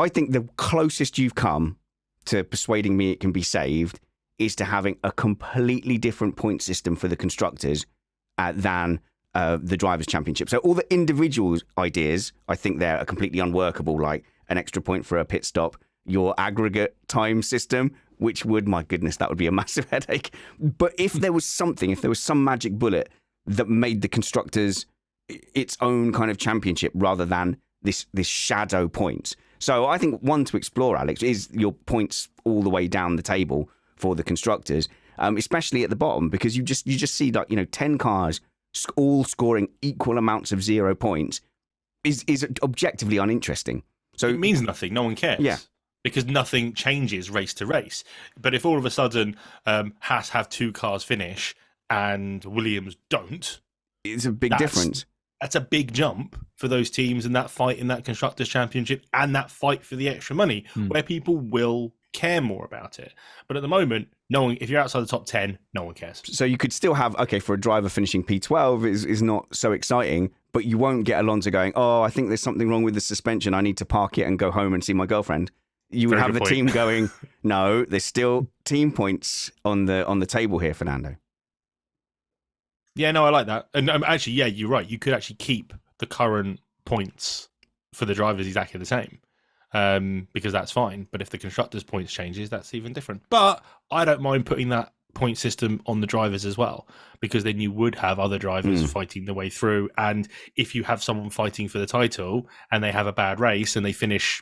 think the closest you've come to persuading me it can be saved is to having a completely different point system for the constructors than the Drivers' Championship. So all the individual ideas, I think they're completely unworkable, like an extra point for a pit stop, your aggregate time system, which would, my goodness, that would be a massive headache. But if there was some magic bullet that made the constructors its own kind of championship rather than this shadow points. So I think one to explore, Alex, is your points all the way down the table for the constructors, especially at the bottom, because you just see, like, 10 cars all scoring equal amounts of 0 points is objectively uninteresting. So it means nothing. No one cares. Yeah. Because nothing changes race to race. But if all of a sudden Haas have 2 cars finish and Williams don't, it's a big difference. That's a big jump for those teams in that fight in that Constructors' Championship and that fight for the extra money, where people will care more about it. But at the moment, no one, if you're outside the top 10, no one cares. So you could still have, for a driver finishing P12 is not so exciting, but you won't get Alonso going, oh, I think there's something wrong with the suspension. I need to park it and go home and see my girlfriend. You would have the team going, no, there's still team points on the table here, Fernando. Yeah, no, I like that. And actually, yeah, you're right. You could actually keep the current points for the drivers exactly the same. Because that's fine. But if the constructors' points changes, that's even different. But I don't mind putting that point system on the drivers as well, because then you would have other drivers fighting the way through. And if you have someone fighting for the title and they have a bad race and they finish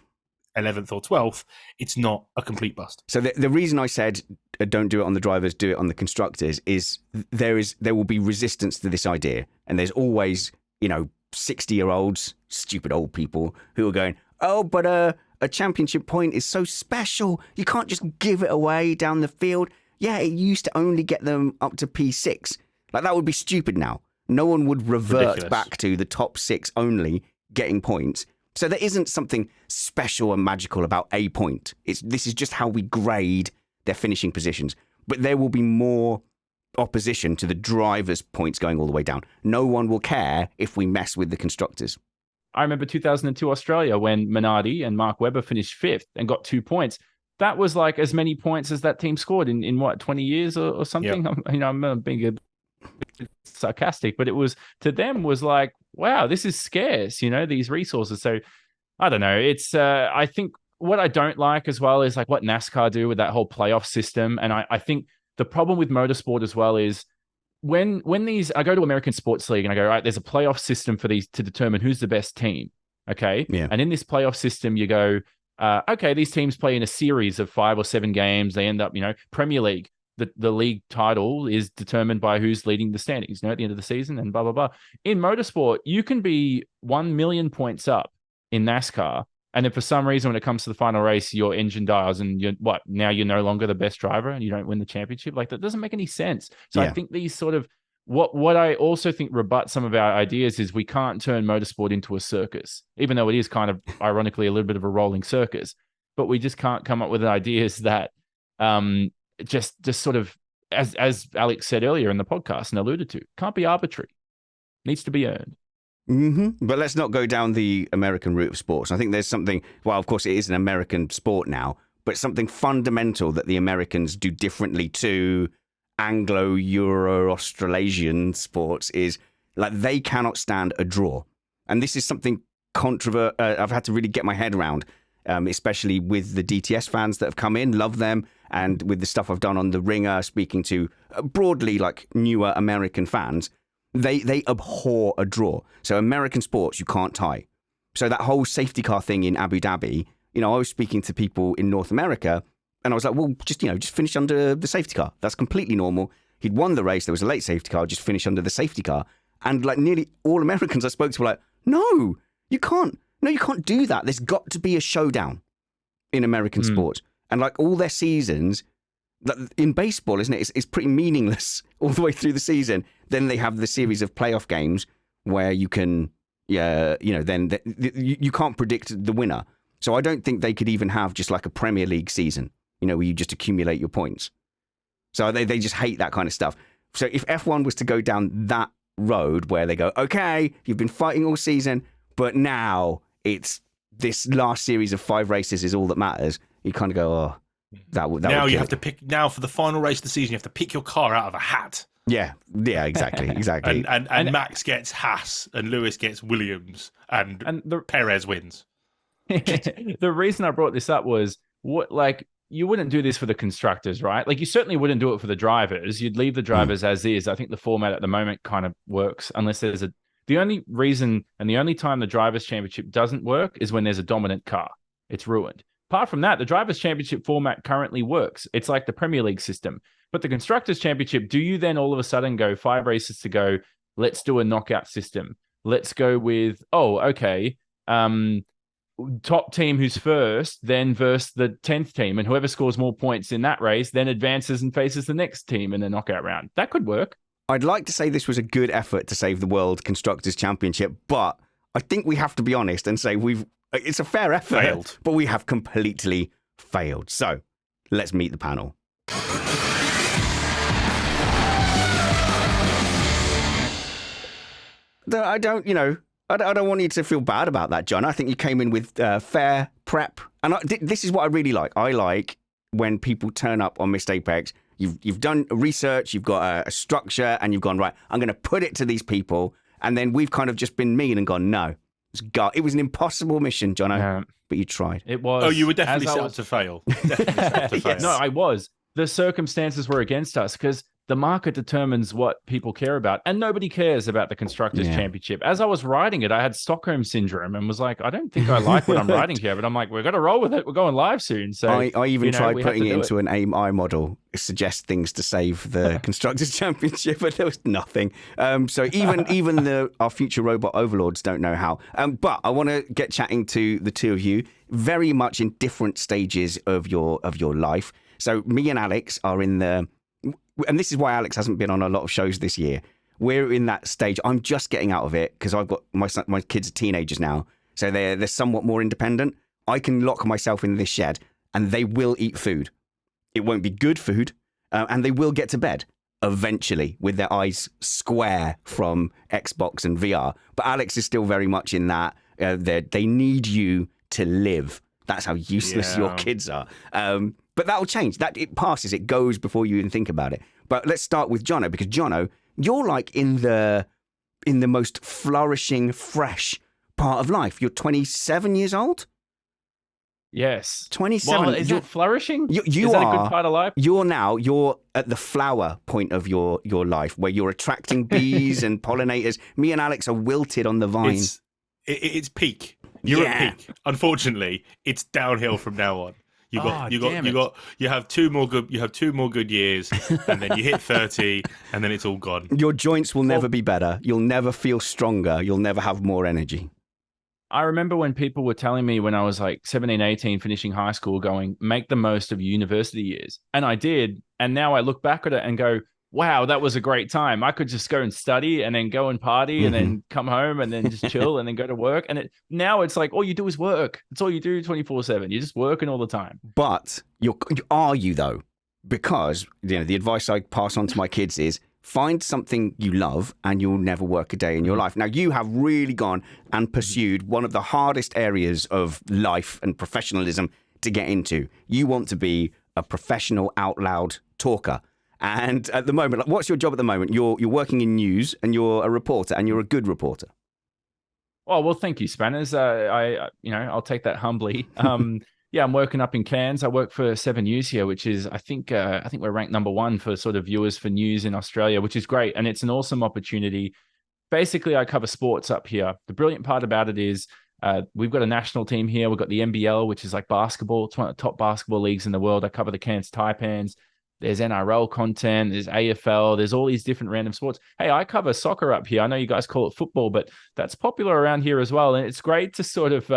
11th or 12th, it's not a complete bust. So the reason I said don't do it on the drivers, do it on the constructors is there will be resistance to this idea. And there's always, 60-year-olds, stupid old people who are going, oh, but a championship point is so special. You can't just give it away down the field. Yeah, it used to only get them up to P6. Like, that would be stupid now. No one would revert back to the top 6 only getting points. So there isn't something special and magical about a point. This is just how we grade their finishing positions. But there will be more opposition to the drivers' points going all the way down. No one will care if we mess with the constructors. I remember 2002 Australia when Minardi and Mark Webber finished 5th and got 2 points. That was like as many points as that team scored in what, 20 years or something? Yep. I'm being a bit sarcastic, but it was, to them, was like, wow, this is scarce, these resources. So I don't know. It's I think what I don't like as well is like what NASCAR do with that whole playoff system. And I think the problem with motorsport as well is when I go to American Sports League and I go, all right, there's a playoff system for these to determine who's the best team. Okay. Yeah. And in this playoff system, you go, okay, these teams play in a series of 5 or 7 games. They end up, Premier League. The league title is determined by who's leading the standings, at the end of the season, and blah, blah, blah. In motorsport, you can be 1 million points up in NASCAR, and if for some reason when it comes to the final race, your engine dies and now you're no longer the best driver and you don't win the championship. Like, that doesn't make any sense. So I think these sort of, what I also think rebuts some of our ideas is we can't turn motorsport into a circus, even though it is kind of ironically a little bit of a rolling circus, but we just can't come up with ideas that, just sort of, as Alex said earlier in the podcast and alluded to, can't be arbitrary. Needs to be earned. But let's not go down the American route of sports. I think there's something, well, of course, it is an American sport now, but something fundamental that the Americans do differently to Anglo-Euro-Australasian sports is like they cannot stand a draw. And this is something I've had to really get my head around, especially with the DTS fans that have come in, love them, and with the stuff I've done on The Ringer, speaking to broadly like newer American fans. They abhor a draw. So American sports, you can't tie. So that whole safety car thing in Abu Dhabi, I was speaking to people in North America and I was like, well, just finish under the safety car. That's completely normal. He'd won the race. There was a late safety car. Just finish under the safety car. And like nearly all Americans I spoke to were like, no, you can't. No, you can't do that. There's got to be a showdown in American sports. And like all their seasons, in baseball, isn't it? It's pretty meaningless all the way through the season. Then they have the series of playoff games where you can, you can't predict the winner. So I don't think they could even have just like a Premier League season, where you just accumulate your points. So they just hate that kind of stuff. So if F1 was to go down that road where they go, okay, you've been fighting all season, but now it's this last series of 5 races is all that matters. You kind of go, oh. That now you have to pick. Now for the final race of the season, you have to pick your car out of a hat. Yeah, exactly. and Max gets Haas, and Lewis gets Williams, and Perez wins. The reason I brought this up was you wouldn't do this for the constructors, right? Like you certainly wouldn't do it for the drivers. You'd leave the drivers as is. I think the format at the moment kind of works unless there's the only reason and the only time the drivers' championship doesn't work is when there's a dominant car. It's ruined. Apart from that, the Drivers' Championship format currently works. It's like the Premier League system. But the Constructors' Championship, do you then all of a sudden go 5 races to go, let's do a knockout system. Let's go with, top team who's first, then versus the 10th team. And whoever scores more points in that race then advances and faces the next team in the knockout round. That could work. I'd like to say this was a good effort to save the World Constructors' Championship, but I think we have to be honest and say it's a fair effort, but we have completely failed. So let's meet the panel. I don't want you to feel bad about that, John. I think you came in with fair prep. And this is what I really like. I like when people turn up on Missed Apex. You've done research, you've got a structure, and you've gone, right, I'm going to put it to these people. And then we've kind of just been mean and gone, no. It was an impossible mission, Jonno, but you tried. It was. Oh, you were definitely set up to fail. Definitely set up to fail. No, I was. The circumstances were against us because the market determines what people care about, and nobody cares about the Constructors' Championship. As I was writing it, I had Stockholm Syndrome and was like, I don't think I like what I'm writing here, but I'm like, we're going to roll with it. We're going live soon. So I even tried putting it into an AIM-I model, suggest things to save the Constructors' Championship, but there was nothing. So even our future robot overlords don't know how. But I want to get chatting to the two of you, very much in different stages of your life. So me and Alex are in and this is why Alex hasn't been on a lot of shows this year. We're in that stage. I'm just getting out of it because I've got my kids are teenagers now, so they're somewhat more independent. I can lock myself in this shed, and they will eat food. It won't be good food, and they will get to bed eventually with their eyes square from Xbox and VR. But Alex is still very much in that. They need you to live. That's how useless your kids are. But that will change. That it passes. It goes before you even think about it. But let's start with Jonno, because Jonno, you're like in the most flourishing, fresh part of life. You're 27 years old. Yes. 27. Well, is that flourishing? You is that a good part of life? You're at the flower point of your life where you're attracting bees and pollinators. Me and Alex are wilted on the vine. It's peak. You're at peak. Unfortunately, it's downhill from now on. You have two more good years, and then you hit 30, and then it's all gone. Your joints will never be better. You'll never feel stronger. You'll never have more energy. I remember when people were telling me when I was like 17, 18, finishing high school, going, make the most of university years. And I did. And now I look back at it and go, wow, that was a great time. I could just go and study and then go and party and then come home and then just chill and then go to work. And now it's like, all you do is work. It's all you do 24/7. You're just working all the time. But are you though? Because the advice I pass on to my kids is find something you love and you'll never work a day in your life. Now, you have really gone and pursued one of the hardest areas of life and professionalism to get into. You want to be a professional out loud talker. And at the moment, like, what's your job at the moment? You're working in news and you're a reporter, and you're a good reporter. Oh, well, thank you, Spanners. I'll take that humbly. Yeah, I'm working up in Cairns. I work for 7 News here, which is, I think we're ranked number 1 for sort of viewers for news in Australia, which is great. And it's an awesome opportunity. Basically, I cover sports up here. The brilliant part about it is we've got a national team here. We've got the NBL, which is like basketball. It's one of the top basketball leagues in the world. I cover the Cairns Taipans. There's NRL content. There's AFL. There's all these different random sports. Hey, I cover soccer up here. I know you guys call it football, but that's popular around here as well. And it's great to sort of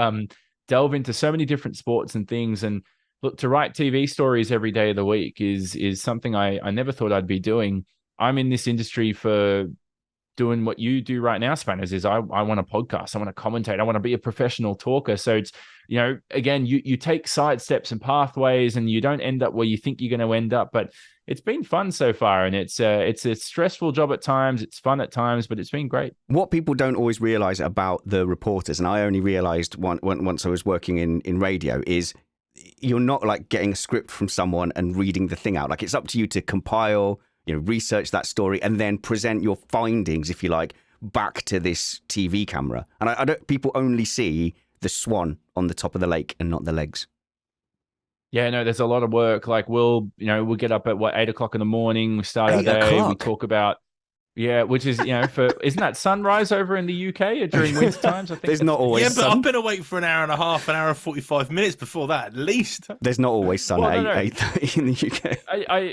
delve into so many different sports and things. And look, to write TV stories every day of the week is something I never thought I'd be doing. I'm in this industry for doing what you do right now, Spanners, is I want a podcast. I want to commentate. I want to be a professional talker. So it's, again, you take side steps and pathways and you don't end up where you think you're going to end up. But it's been fun so far. And it's a stressful job at times. It's fun at times, but it's been great. What people don't always realize about the reporters, and I only realized once I was working in radio, is you're not like getting a script from someone and reading the thing out. Like, it's up to you to compile, research that story and then present your findings, if you like, back to this TV camera. And I don't, people only see the swan on the top of the lake and not the legs. Yeah, no, there's a lot of work. Like we'll get up at 8 o'clock in the morning. We start our day. We talk about, which is, isn't that sunrise over in the UK during winter times? I think there's not always sun. I've been awake for an hour and a half, an hour and 45 minutes before that, at least. There's not always sun at 8:30 in the UK.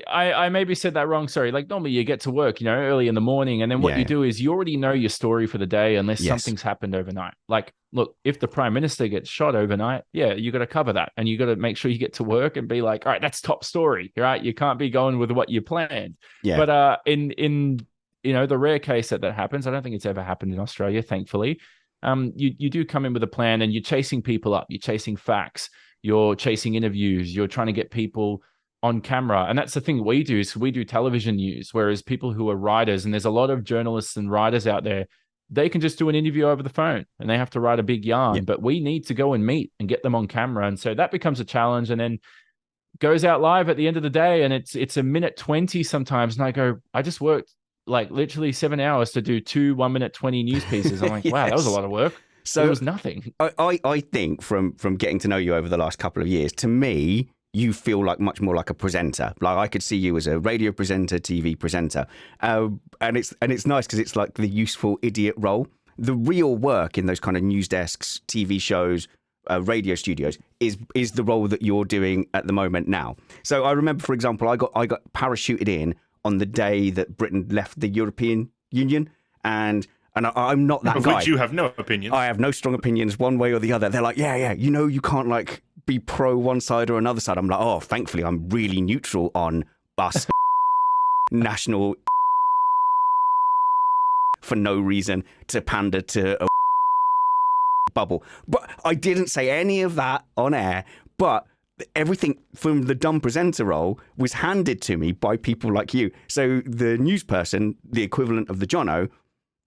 I maybe said that wrong. Sorry. Like normally you get to work, early in the morning. And then what you do is you already know your story for the day unless something's happened overnight. Like, look, if the Prime Minister gets shot overnight, you got to cover that. And you got to make sure you get to work and be like, all right, that's top story, right? You can't be going with what you planned. Yeah. But in the rare case that happens, I don't think it's ever happened in Australia, thankfully. You do come in with a plan and you're chasing people up. You're chasing facts. You're chasing interviews. You're trying to get people on camera. And that's the thing we do is we do television news, whereas people who are writers, and there's a lot of journalists and writers out there, they can just do an interview over the phone and they have to write a big yarn, but we need to go and meet and get them on camera. And so that becomes a challenge and then goes out live at the end of the day. And it's a minute 20 sometimes. And I go, I just worked like literally 7 hours to do 2 1-minute 20 news pieces. I'm like, wow, that was a lot of work. So it was nothing. I think from getting to know you over the last couple of years, to me, you feel like much more like a presenter. Like I could see you as a radio presenter, TV presenter. And it's nice because it's like the useful idiot role. The real work in those kind of news desks, TV shows, radio studios is the role that you're doing at the moment now. So I remember, for example, I got parachuted in on the day that Britain left the European Union, and I'm not that guy. Of which you have no opinions. I have no strong opinions one way or the other. They're like, you can't like be pro one side or another side. I'm like, oh, thankfully I'm really neutral on us national for no reason to pander to a bubble. But I didn't say any of that on air, but everything from the dumb presenter role was handed to me by people like you. So the news person, the equivalent of the Jonno,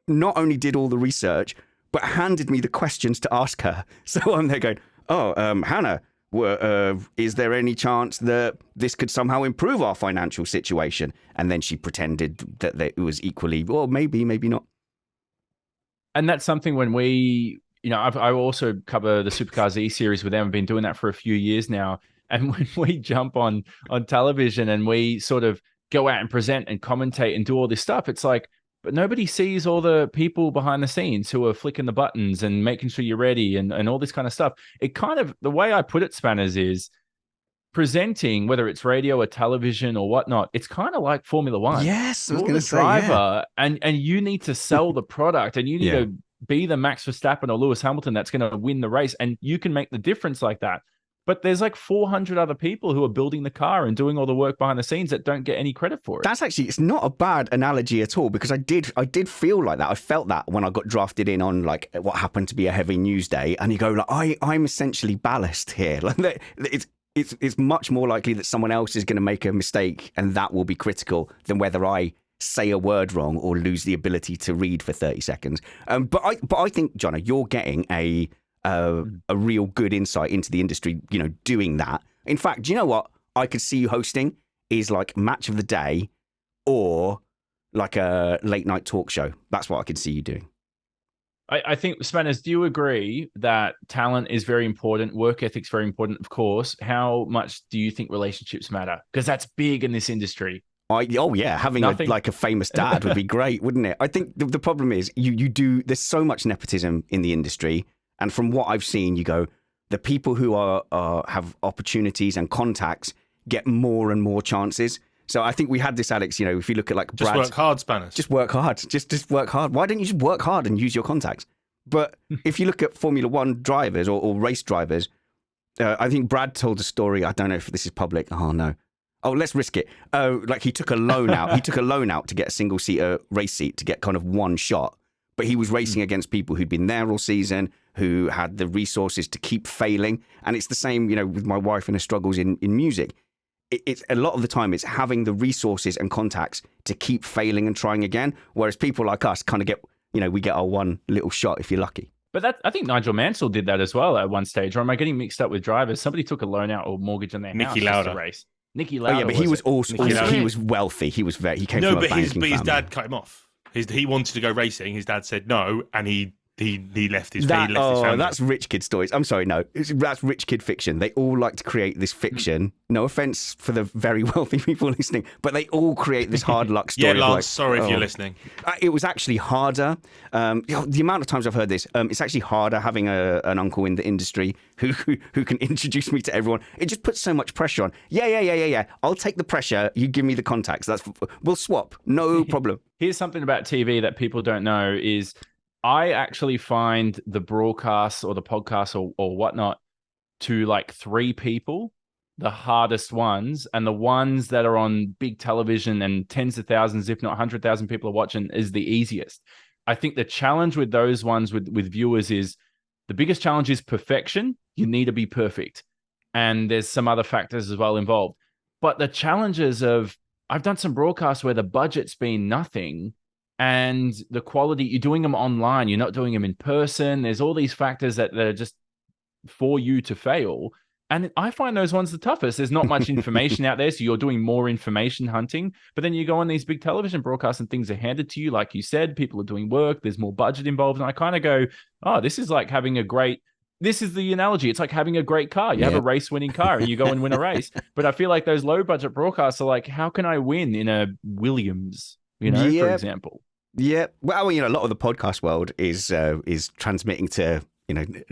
not only did all the research, but handed me the questions to ask her. So I'm there going, Hannah, is there any chance that this could somehow improve our financial situation? And then she pretended that it was equally, well, maybe not. And that's something when we... I also cover the Supercars E series with them. I've been doing that for a few years now. And when we jump on television and we sort of go out and present and commentate and do all this stuff, it's like, but nobody sees all the people behind the scenes who are flicking the buttons and making sure you're ready and all this kind of stuff. It kind of, the way I put it, Spanners, is presenting, whether it's radio or television or whatnot, it's kind of like Formula One. Yes, I was going to say, driver, and you need to sell the product and you need to be the Max Verstappen or Lewis Hamilton that's going to win the race, and you can make the difference like that. But there's like 400 other people who are building the car and doing all the work behind the scenes that don't get any credit for it. That's actually, it's not a bad analogy at all, because I did feel like that. I felt that when I got drafted in on like what happened to be a heavy news day, and you go like, I'm essentially ballast here. Like it's much more likely that someone else is going to make a mistake and that will be critical than whether I say a word wrong or lose the ability to read for 30 seconds. But I think, Jonno, you're getting a real good insight into the industry, doing that. In fact, do you know what I could see you hosting is like Match of the Day or like a late night talk show. That's what I could see you doing. I think, Spanners, do you agree that talent is very important, work ethic's very important, of course? How much do you think relationships matter? Because that's big in this industry. Oh yeah, having a famous dad would be great, wouldn't it? I think the problem is you do. There's so much nepotism in the industry, and from what I've seen, you go, the people who have opportunities and contacts get more and more chances. So I think we had this, Alex. If you look at like Brad, just work hard, Spanners. Just work hard. Just work hard. Why don't you just work hard and use your contacts? But if you look at Formula One drivers or race drivers, I think Brad told a story. I don't know if this is public. Oh no. Oh, let's risk it. Like he took a loan out. He took a loan out to get a single-seater race seat to get kind of one shot. But he was racing against people who'd been there all season, who had the resources to keep failing. And it's the same, with my wife and her struggles in music. It's a lot of the time it's having the resources and contacts to keep failing and trying again. Whereas people like us kind of get, we get our one little shot if you're lucky. But I think Nigel Mansell did that as well at one stage. Or am I getting mixed up with drivers? Somebody took a loan out or mortgage on their house just to race. Nicky Lauda. Oh yeah, but he was also he was wealthy. He came from a banking family. His dad cut him off. He wanted to go racing. His dad said no, and he left his family. That's rich kid stories. I'm sorry, no, that's rich kid fiction. They all like to create this fiction. No offense for the very wealthy people listening, but they all create this hard luck story. Yeah, Lance, sorry if you're listening. It was actually harder. The amount of times I've heard this, it's actually harder having an uncle in the industry who can introduce me to everyone. It just puts so much pressure on. Yeah. I'll take the pressure. You give me the contacts. We'll swap. No problem. Here's something about TV that people don't know is I actually find the broadcasts or the podcasts or whatnot to like 3 people, the hardest ones, and the ones that are on big television and tens of thousands, if not 100,000 people are watching is the easiest. I think the challenge with those ones with viewers is the biggest challenge is perfection. You need to be perfect. And there's some other factors as well involved. But the challenges of, I've done some broadcasts where the budget's been nothing and the quality, you're doing them online, you're not doing them in person. There's all these factors that are just for you to fail. And I find those ones the toughest. There's not much information out there, so you're doing more information hunting. But then you go on these big television broadcasts and things are handed to you. Like you said, people are doing work. There's more budget involved. And I kind of go, oh, this is like having this is the analogy. It's like having a great car. You have a race-winning car and you go and win a race. But I feel like those low-budget broadcasts are like, how can I win in a Williams, for example? Yeah. Well, a lot of the podcast world is transmitting to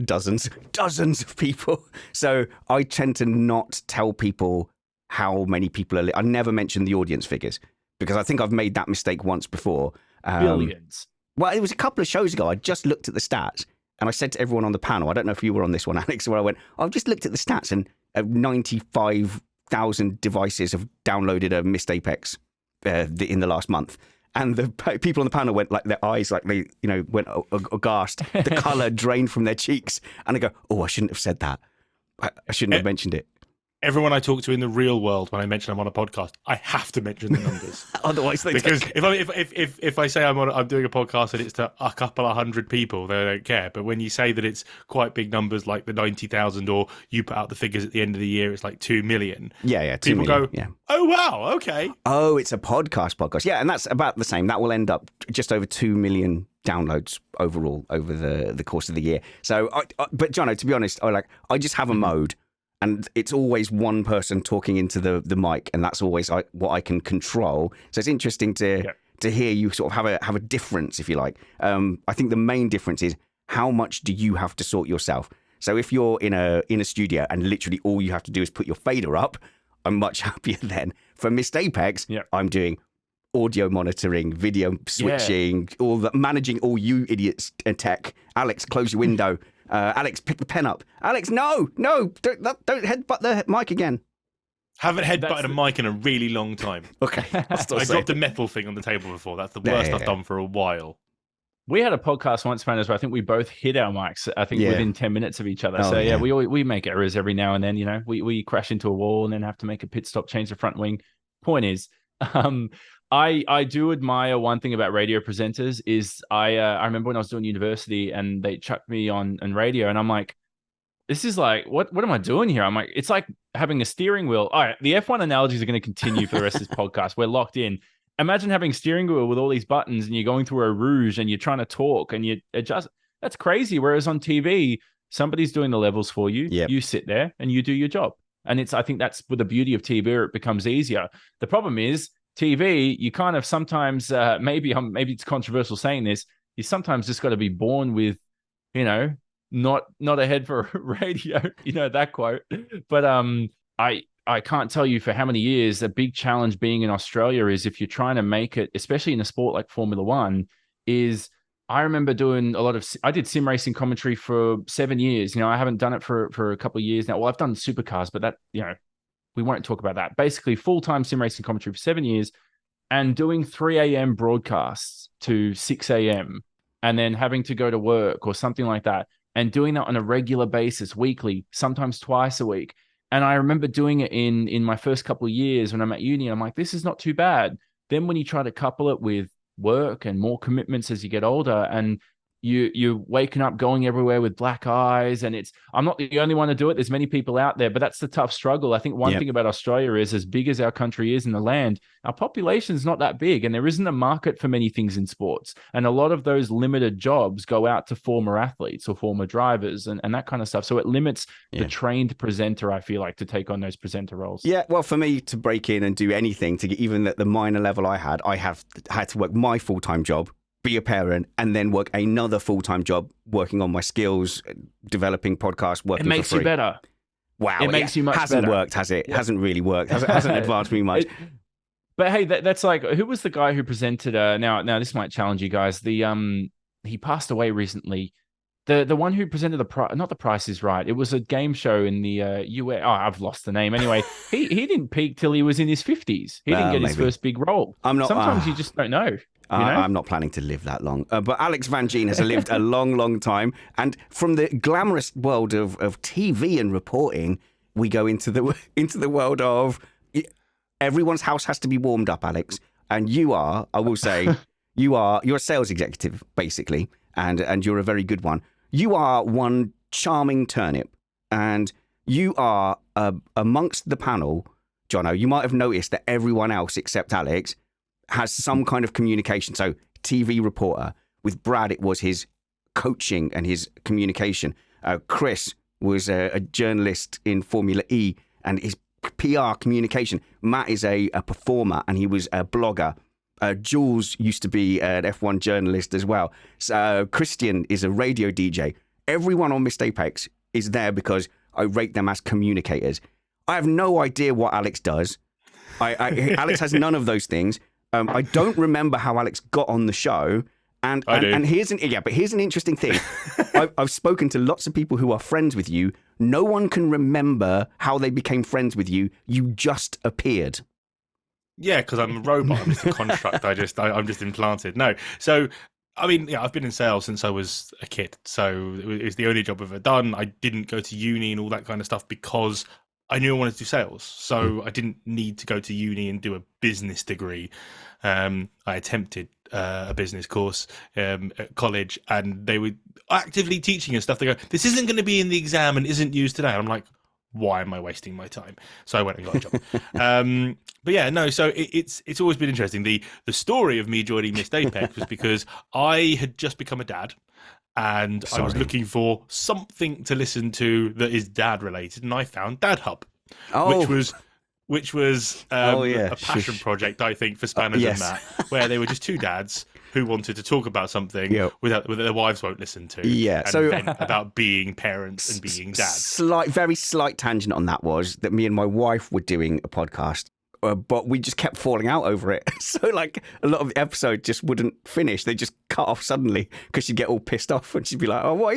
dozens of people. So I tend to not tell people how many people are. I never mention the audience figures because I think I've made that mistake once before. Billions. Well, it was a couple of shows ago. I just looked at the stats and I said to everyone on the panel, I don't know if you were on this one, Alex, where I went, I've just looked at the stats and 95,000 devices have downloaded a Missed Apex in the last month. And the people on the panel went like their eyes, like they, went aghast. The colour drained from their cheeks. And I go, oh, I shouldn't have said that. I shouldn't have mentioned it. Everyone I talk to in the real world, when I mention I'm on a podcast, I have to mention the numbers. Otherwise, because if I say I'm doing a podcast and it's to a couple of hundred people, they don't care. But when you say that it's quite big numbers, like the 90,000, or you put out the figures at the end of the year, it's like 2 million. Yeah, 2 people million, go, oh wow, okay. Oh, it's a podcast. Yeah, and that's about the same. That will end up just over 2 million downloads overall over the course of the year. So, but Jonno, to be honest, I just have a mode. And it's always one person talking into the mic, and that's always what I can control. So it's interesting to hear you sort of have a difference, if you like. I think the main difference is how much do you have to sort yourself. So if you're in a studio and literally all you have to do is put your fader up, I'm much happier then. For Missed Apex, I'm doing audio monitoring, video switching, all that, managing all you idiots in tech. Alex, close your window. Alex, pick the pen up. Alex, no, don't headbutt the mic again. Haven't headbutted a mic in a really long time. Okay. I dropped a metal thing on the table before. That's the worst I've done for a while. We had a podcast once, man, where I think we both hit our mics, I think within 10 minutes of each other. So we make errors every now and then, we crash into a wall and then have to make a pit stop, change the front wing. Point is, I do admire one thing about radio presenters is I remember when I was doing university and they chucked me on radio and I'm like, this is like, what am I doing here? I'm like, it's like having a steering wheel. All right, the F1 analogies are going to continue for the rest of this podcast. We're locked in. Imagine having a steering wheel with all these buttons and you're going through a rouge and you're trying to talk and you adjust. That's crazy. Whereas on TV, somebody's doing the levels for you. Yep. You sit there and you do your job. And I think that's with the beauty of TV, it becomes easier. The problem is TV, you kind of sometimes, maybe it's controversial saying this, you sometimes just got to be born with, not a head for radio, that quote. But I can't tell you for how many years a big challenge being in Australia is if you're trying to make it, especially in a sport like Formula One, is I remember doing I did sim racing commentary for 7 years. I haven't done it for a couple of years now. Well, I've done supercars, but that, we won't talk about that. Basically full-time sim racing commentary for 7 years and doing 3 a.m. broadcasts to 6 a.m. and then having to go to work or something like that. And doing that on a regular basis, weekly, sometimes twice a week. And I remember doing it in my first couple of years when I'm at uni. I'm like, this is not too bad. Then when you try to couple it with work and more commitments as you get older, and you're waking up going everywhere with black eyes, and I'm not the only one to do it. There's many people out there, but that's the tough struggle. I think one thing about Australia is, as big as our country is in the land, our population is not that big, and there isn't a market for many things in sports. And a lot of those limited jobs go out to former athletes or former drivers and that kind of stuff. So it limits the trained presenter, I feel like, to take on those presenter roles. Yeah, well, for me to break in and do anything to get even at the minor level I have had to work my full-time job, be a parent, and then work another full-time job working on my skills, developing podcasts, working for free. It makes you better. Wow. It makes you much hasn't better. Worked, has it? Yeah. Hasn't really worked. Hasn't advanced me much. But hey, that's like, who was the guy who presented, now this might challenge you guys. He passed away recently. The one who presented not The Price is Right. It was a game show in the US. Oh, I've lost the name. Anyway, he didn't peak till he was in his 50s. He didn't get his first big role. Sometimes you just don't know. I'm not planning to live that long. But Alex Van Geen has lived a long, long time. And from the glamorous world of TV and reporting, we go into the world of everyone's house has to be warmed up, Alex. And you are, I will say, you're a sales executive, basically. And you're a very good one. You are one charming turnip. And you are amongst the panel, Jonno, you might have noticed that everyone else except Alex has some kind of communication. So TV reporter. With Brad, it was his coaching and his communication. Chris was a journalist in Formula E and his PR communication. Matt is a performer and he was a blogger. Jules used to be an F1 journalist as well. So Christian is a radio DJ. Everyone on Missed Apex is there because I rate them as communicators. I have no idea what Alex does. Alex has none of those things. I don't remember how Alex got on the show. And here's an interesting thing. I've spoken to lots of people who are friends with you. No one can remember how they became friends with you. You just appeared. Yeah, because I'm a robot. I'm just a construct. I'm just implanted. No. So, I mean, I've been in sales since I was a kid. So it was the only job I've ever done. I didn't go to uni and all that kind of stuff because I knew I wanted to do sales. So I didn't need to go to uni and do a business degree. I attempted a business course at college, and they were actively teaching us stuff. They go, this isn't going to be in the exam and isn't used today. And I'm like, why am I wasting my time? So I went and got a job. But yeah, no, so it's always been interesting. The story of me joining Missed Apex was because I had just become a dad, and I was looking for something to listen to that is dad related, and I found Dad Hub, which was a passion project, I think, for Spanners and Matt, where they were just two dads who wanted to talk about something without their wives won't listen to. Yeah, and so about being parents and being dads. Very slight tangent on that was that me and my wife were doing a podcast, but we just kept falling out over it. So like a lot of the episode just wouldn't finish. They just cut off suddenly because she'd get all pissed off and she'd be like, "Oh, what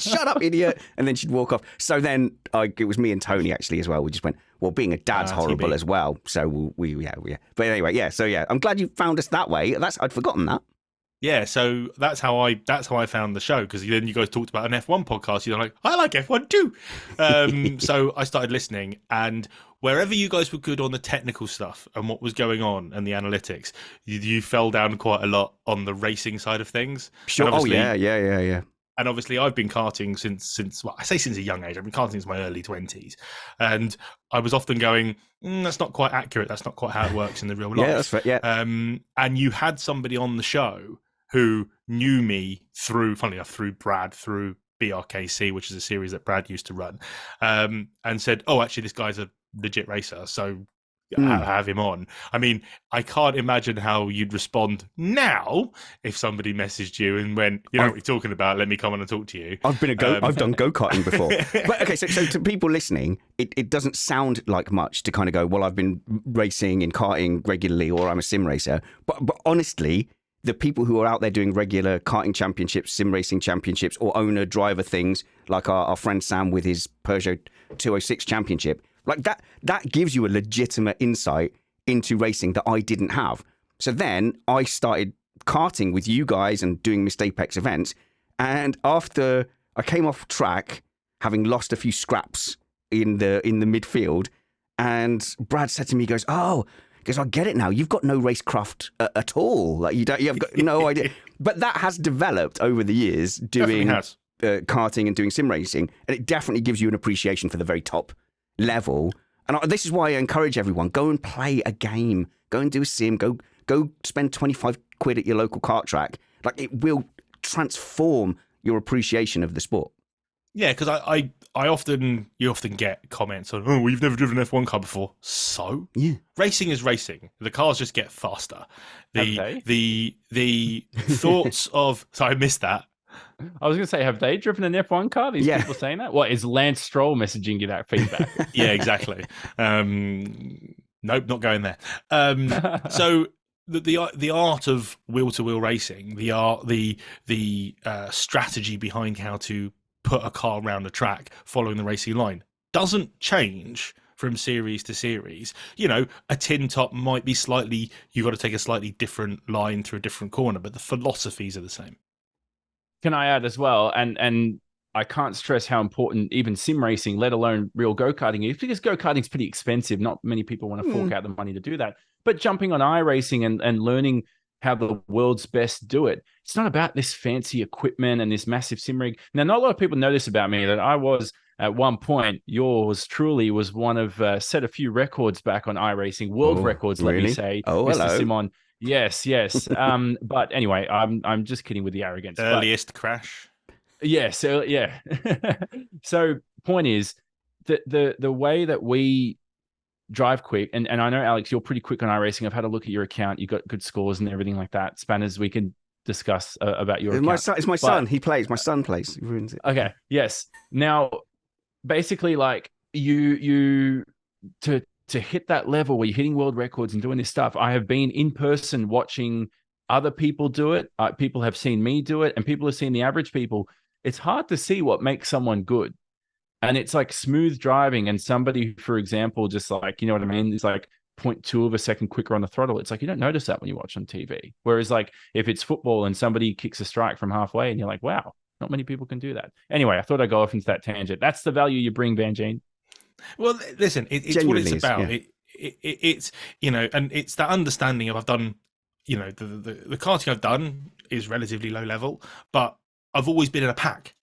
shut up, idiot!" And then she'd walk off. So then it was me and Tony actually as well. We just went, well, being a dad's horrible as well. So we. But anyway, yeah. So yeah, I'm glad you found us that way. I'd forgotten that. Yeah, so that's how I found the show, because then you guys talked about an F1 podcast. You're like, I like F1 too. So I started listening, and wherever you guys were good on the technical stuff and what was going on and the analytics, you fell down quite a lot on the racing side of things. Sure. Oh, yeah. And obviously, I've been karting since well, I say since a young age. I've been karting since my early 20s. And I was often going, that's not quite accurate. That's not quite how it works in the real life. Yeah, that's right. Yeah. And you had somebody on the show who knew me funnily enough, through Brad, through BRKC, which is a series that Brad used to run, and said, oh, actually, this guy's a legit racer. So have him on. I mean, I can't imagine how you'd respond now if somebody messaged you and went, you know what you're talking about, let me come on and talk to you. I've done go-karting before. But okay, so to people listening, it doesn't sound like much to kind of go, well, I've been racing in karting regularly, or I'm a sim racer. But honestly, the people who are out there doing regular karting championships, sim racing championships, or owner driver things, like our friend Sam with his Peugeot 206 championship, like that gives you a legitimate insight into racing that I didn't have. So then I started karting with you guys and doing Missed Apex events. And after I came off track, having lost a few scraps in the midfield, and Brad said to me, he goes, I get it now. You've got no racecraft at all. Like you've got no idea. But that has developed over the years doing karting and doing sim racing. And it definitely gives you an appreciation for the very top level. And this is why I encourage everyone, go and play a game, go and do a sim, go spend 25 quid at your local kart track. Like, it will transform your appreciation of the sport. Yeah, because you often get comments on, oh, well, you've never driven an F1 car before. So yeah, racing is racing. The cars just get faster. The thoughts of, so I missed that. I was going to say, have they driven an F1 car? These people saying that? What, is Lance Stroll messaging you that feedback? Yeah, exactly. Nope, not going there. So the art of wheel-to-wheel racing, the strategy behind how to put a car around a track following the racing line doesn't change from series to series. You know, a tin top might be you got to take a slightly different line through a different corner, but the philosophies are the same. Can I add as well, and I can't stress how important even sim racing, let alone real go-karting is, because go-karting is pretty expensive. Not many people want to fork out the money to do that. But jumping on iRacing and learning how the world's best do it, it's not about this fancy equipment and this massive sim rig. Now, not a lot of people know this about me, that I was, at one point, yours truly was one of, set a few records back on iRacing, world records, let me say. Oh, Mr. hello. Simon. Yes. But anyway, I'm just kidding with the arrogance. Earliest crash. Yeah. So yeah. So point is that the way that we drive quick, and I know, Alex, you're pretty quick on iRacing. I've had a look at your account. You've got good scores and everything like that. Spanners, we can discuss about your account. It's my son. He plays. My son plays. He ruins it. Okay. Yes. Now, basically, like you to hit that level where you're hitting world records and doing this stuff, I have been in person watching other people do it. People have seen me do it, and people have seen the average people. It's hard to see what makes someone good. And it's like smooth driving, and somebody, for example, just like, you know what I mean? It's like 0.2 of a second quicker on the throttle. It's like, you don't notice that when you watch on TV. Whereas like if it's football and somebody kicks a strike from halfway and you're like, wow, not many people can do that. Anyway, I thought I'd go off into that tangent. That's the value you bring, Van Gene. Well, listen, it's what it's about. Yeah. It's, you know, and it's that understanding of, I've done, you know, the karting I've done is relatively low level, but I've always been in a pack.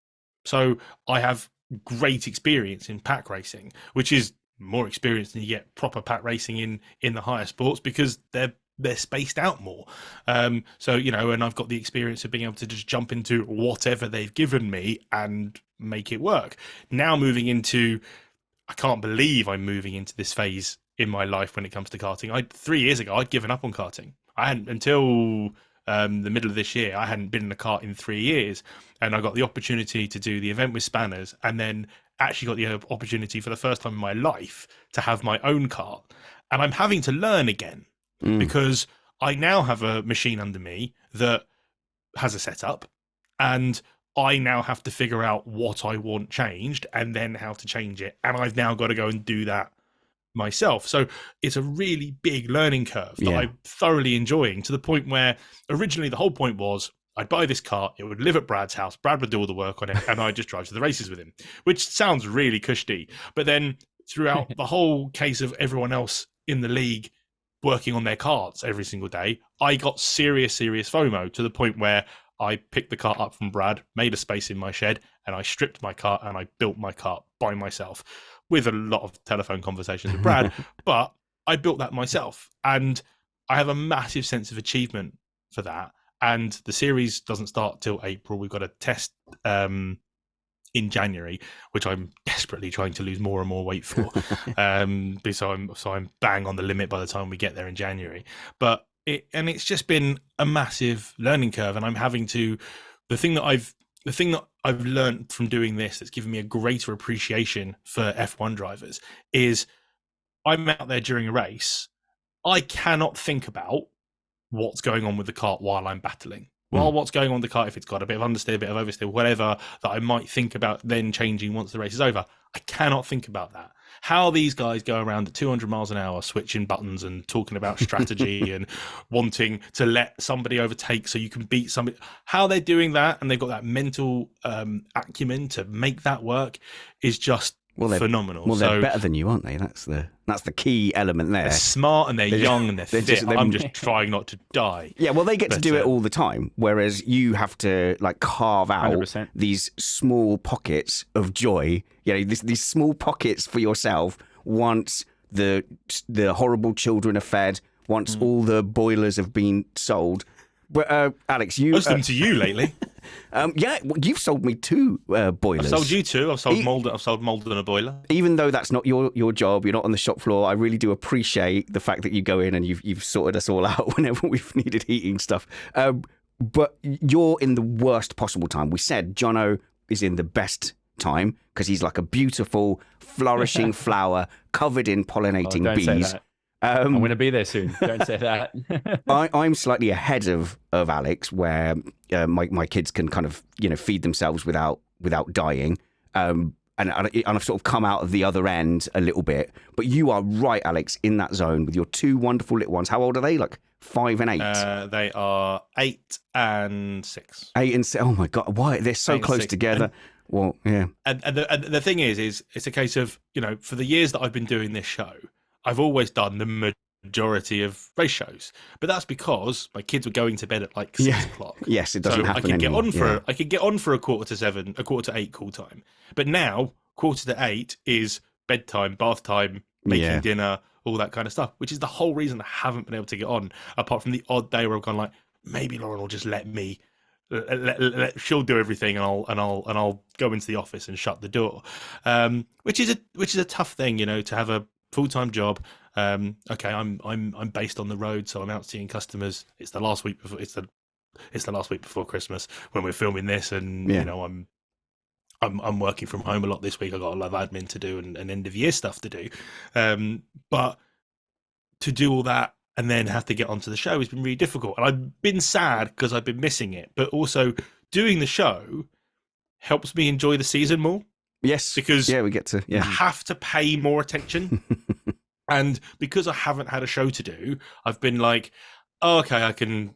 So I have great experience in pack racing, which is more experience than you get proper pack racing in the higher sports, because they're spaced out more. So, you know, and I've got the experience of being able to just jump into whatever they've given me and make it work. Now moving into, I can't believe I'm moving into this phase in my life when it comes to karting. 3 years ago, I'd given up on karting. I hadn't, until the middle of this year, I hadn't been in a kart in 3 years, and I got the opportunity to do the event with Spanners, and then actually got the opportunity for the first time in my life to have my own kart. And I'm having to learn again, because I now have a machine under me that has a setup, and I now have to figure out what I want changed and then how to change it. And I've now got to go and do that myself. So it's a really big learning curve that I'm thoroughly enjoying, to the point where originally the whole point was I'd buy this car, it would live at Brad's house, Brad would do all the work on it, and I'd just drive to the races with him, which sounds really cushy. But then throughout the whole case of everyone else in the league working on their carts every single day, I got serious FOMO to the point where I picked the cart up from Brad, made a space in my shed, and I stripped my cart and I built my cart by myself with a lot of telephone conversations with Brad. But I built that myself, and I have a massive sense of achievement for that. And the series doesn't start till April. We've got a test in January, which I'm desperately trying to lose more and more weight for. So I'm bang on the limit by the time we get there in January. But it's just been a massive learning curve, and I'm having to. The thing that I've learned from doing this that's given me a greater appreciation for F1 drivers is I'm out there during a race. I cannot think about what's going on with the kart while I'm battling. Well, what's going on with the kart, if it's got a bit of understeer, a bit of oversteer, whatever, that I might think about then changing once the race is over. I cannot think about that. How these guys go around at 200 miles an hour, switching buttons and talking about strategy and wanting to let somebody overtake so you can beat somebody. How they're doing that, and they've got that mental acumen to make that work, is just phenomenal. Well, they're better than you, aren't they? That's the key element there. They're smart and they're young and they're fit. I'm just trying not to die. Yeah, well, they get to do it all the time, whereas you have to like carve out 100%. these small pockets of joy. You know, these small pockets for yourself. Once the horrible children are fed, once all the boilers have been sold. But Alex, most of them to you lately. Yeah, well, you've sold me 2 boilers. I've sold you 2. I've sold mold. I've sold mold and a boiler. Even though that's not your job, you're not on the shop floor. I really do appreciate the fact that you go in and you've sorted us all out whenever we've needed heating stuff. But you're in the worst possible time. We said Jonno is in the best time because he's like a beautiful, flourishing flower covered in pollinating bees. Say that. I'm going to be there soon. Don't say that. I'm slightly ahead of Alex, where my kids can kind of feed themselves without dying, and I've sort of come out of the other end a little bit. But you are right, Alex, in that zone with your 2 wonderful little ones. How old are they? Like 5 and 8. They are 8 and 6. 8 and 6. Oh my God! Why they're so close together? Well, yeah. And the thing is it's a case of for the years that I've been doing this show, I've always done the majority of race shows, but that's because my kids were going to bed at like 6 o'clock. Yes, it doesn't happen anymore. I could get on for a 7:15, a 7:45 call time. But now 7:45 is bedtime, bath time, making dinner, all that kind of stuff, which is the whole reason I haven't been able to get on, apart from the odd day where I've gone like, maybe Lauren will just let me. She'll do everything, and I'll go into the office and shut the door, which is a tough thing, to have a full-time job. Okay, I'm based on the road, so I'm out seeing customers. It's the last week before it's the last week before Christmas when we're filming this, and I'm working from home a lot this week. I've got a lot of admin to do and end of year stuff to do. But to do all that and then have to get onto the show has been really difficult, and I've been sad because I've been missing it. But also doing the show helps me enjoy the season more. Yes, because we get to I have to pay more attention, and because I haven't had a show to do, I've been like, oh, okay, I can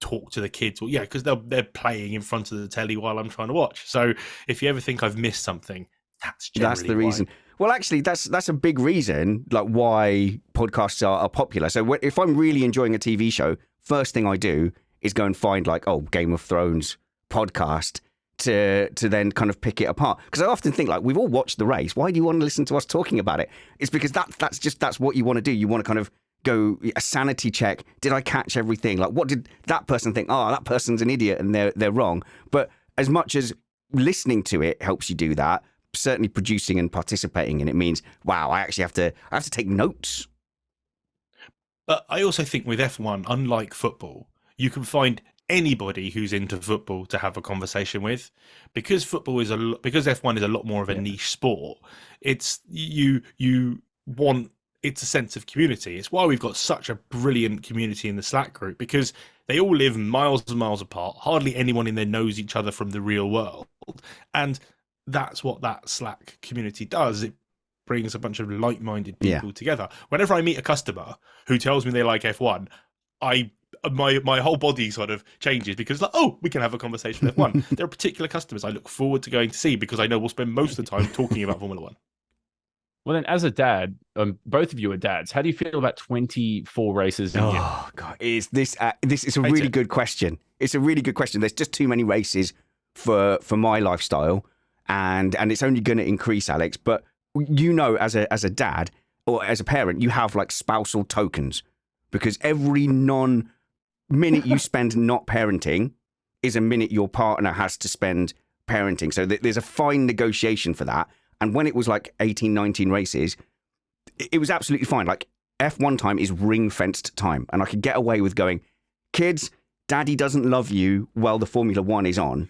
talk to the kids. Well, yeah, because they're playing in front of the telly while I'm trying to watch. So if you ever think I've missed something, that's the reason. Well, actually, that's a big reason, like why podcasts are popular. So if I'm really enjoying a TV show, first thing I do is go and find like, Game of Thrones podcast. To then kind of pick it apart, because I often think like, we've all watched the race. Why do you want to listen to us talking about it? It's because that's what you want to do. You want to kind of go a sanity check. Did I catch everything? Like, what did that person think? Oh, that person's an idiot and they're wrong. But as much as listening to it helps you do that, certainly producing and participating in it means, wow, I actually have to take notes. But I also think with F1, unlike football, you can find anybody who's into football to have a conversation with, because F1 is a lot more of a niche sport. It's it's a sense of community. It's why we've got such a brilliant community in the Slack group, because they all live miles and miles apart. Hardly anyone in there knows each other from the real world, and that's what that Slack community does. It brings a bunch of like-minded people together. Whenever I meet a customer who tells me they like F1, my whole body sort of changes, because like, we can have a conversation with F1. There are particular customers I look forward to going to see because I know we'll spend most of the time talking about Formula 1. Well, then, as a dad, both of you are dads. How do you feel about 24 races a year? Oh God, is this is a Hate really it. good question. It's a really good question. There's just too many races for my lifestyle, and it's only going to increase, Alex. But you know, as a dad or as a parent, you have like spousal tokens because every minute you spend not parenting is a minute your partner has to spend parenting. So there's a fine negotiation for that. And when it was like 18, 19 races, it was absolutely fine. Like F1 time is ring-fenced time. And I could get away with going, kids, daddy doesn't love you while the Formula One is on.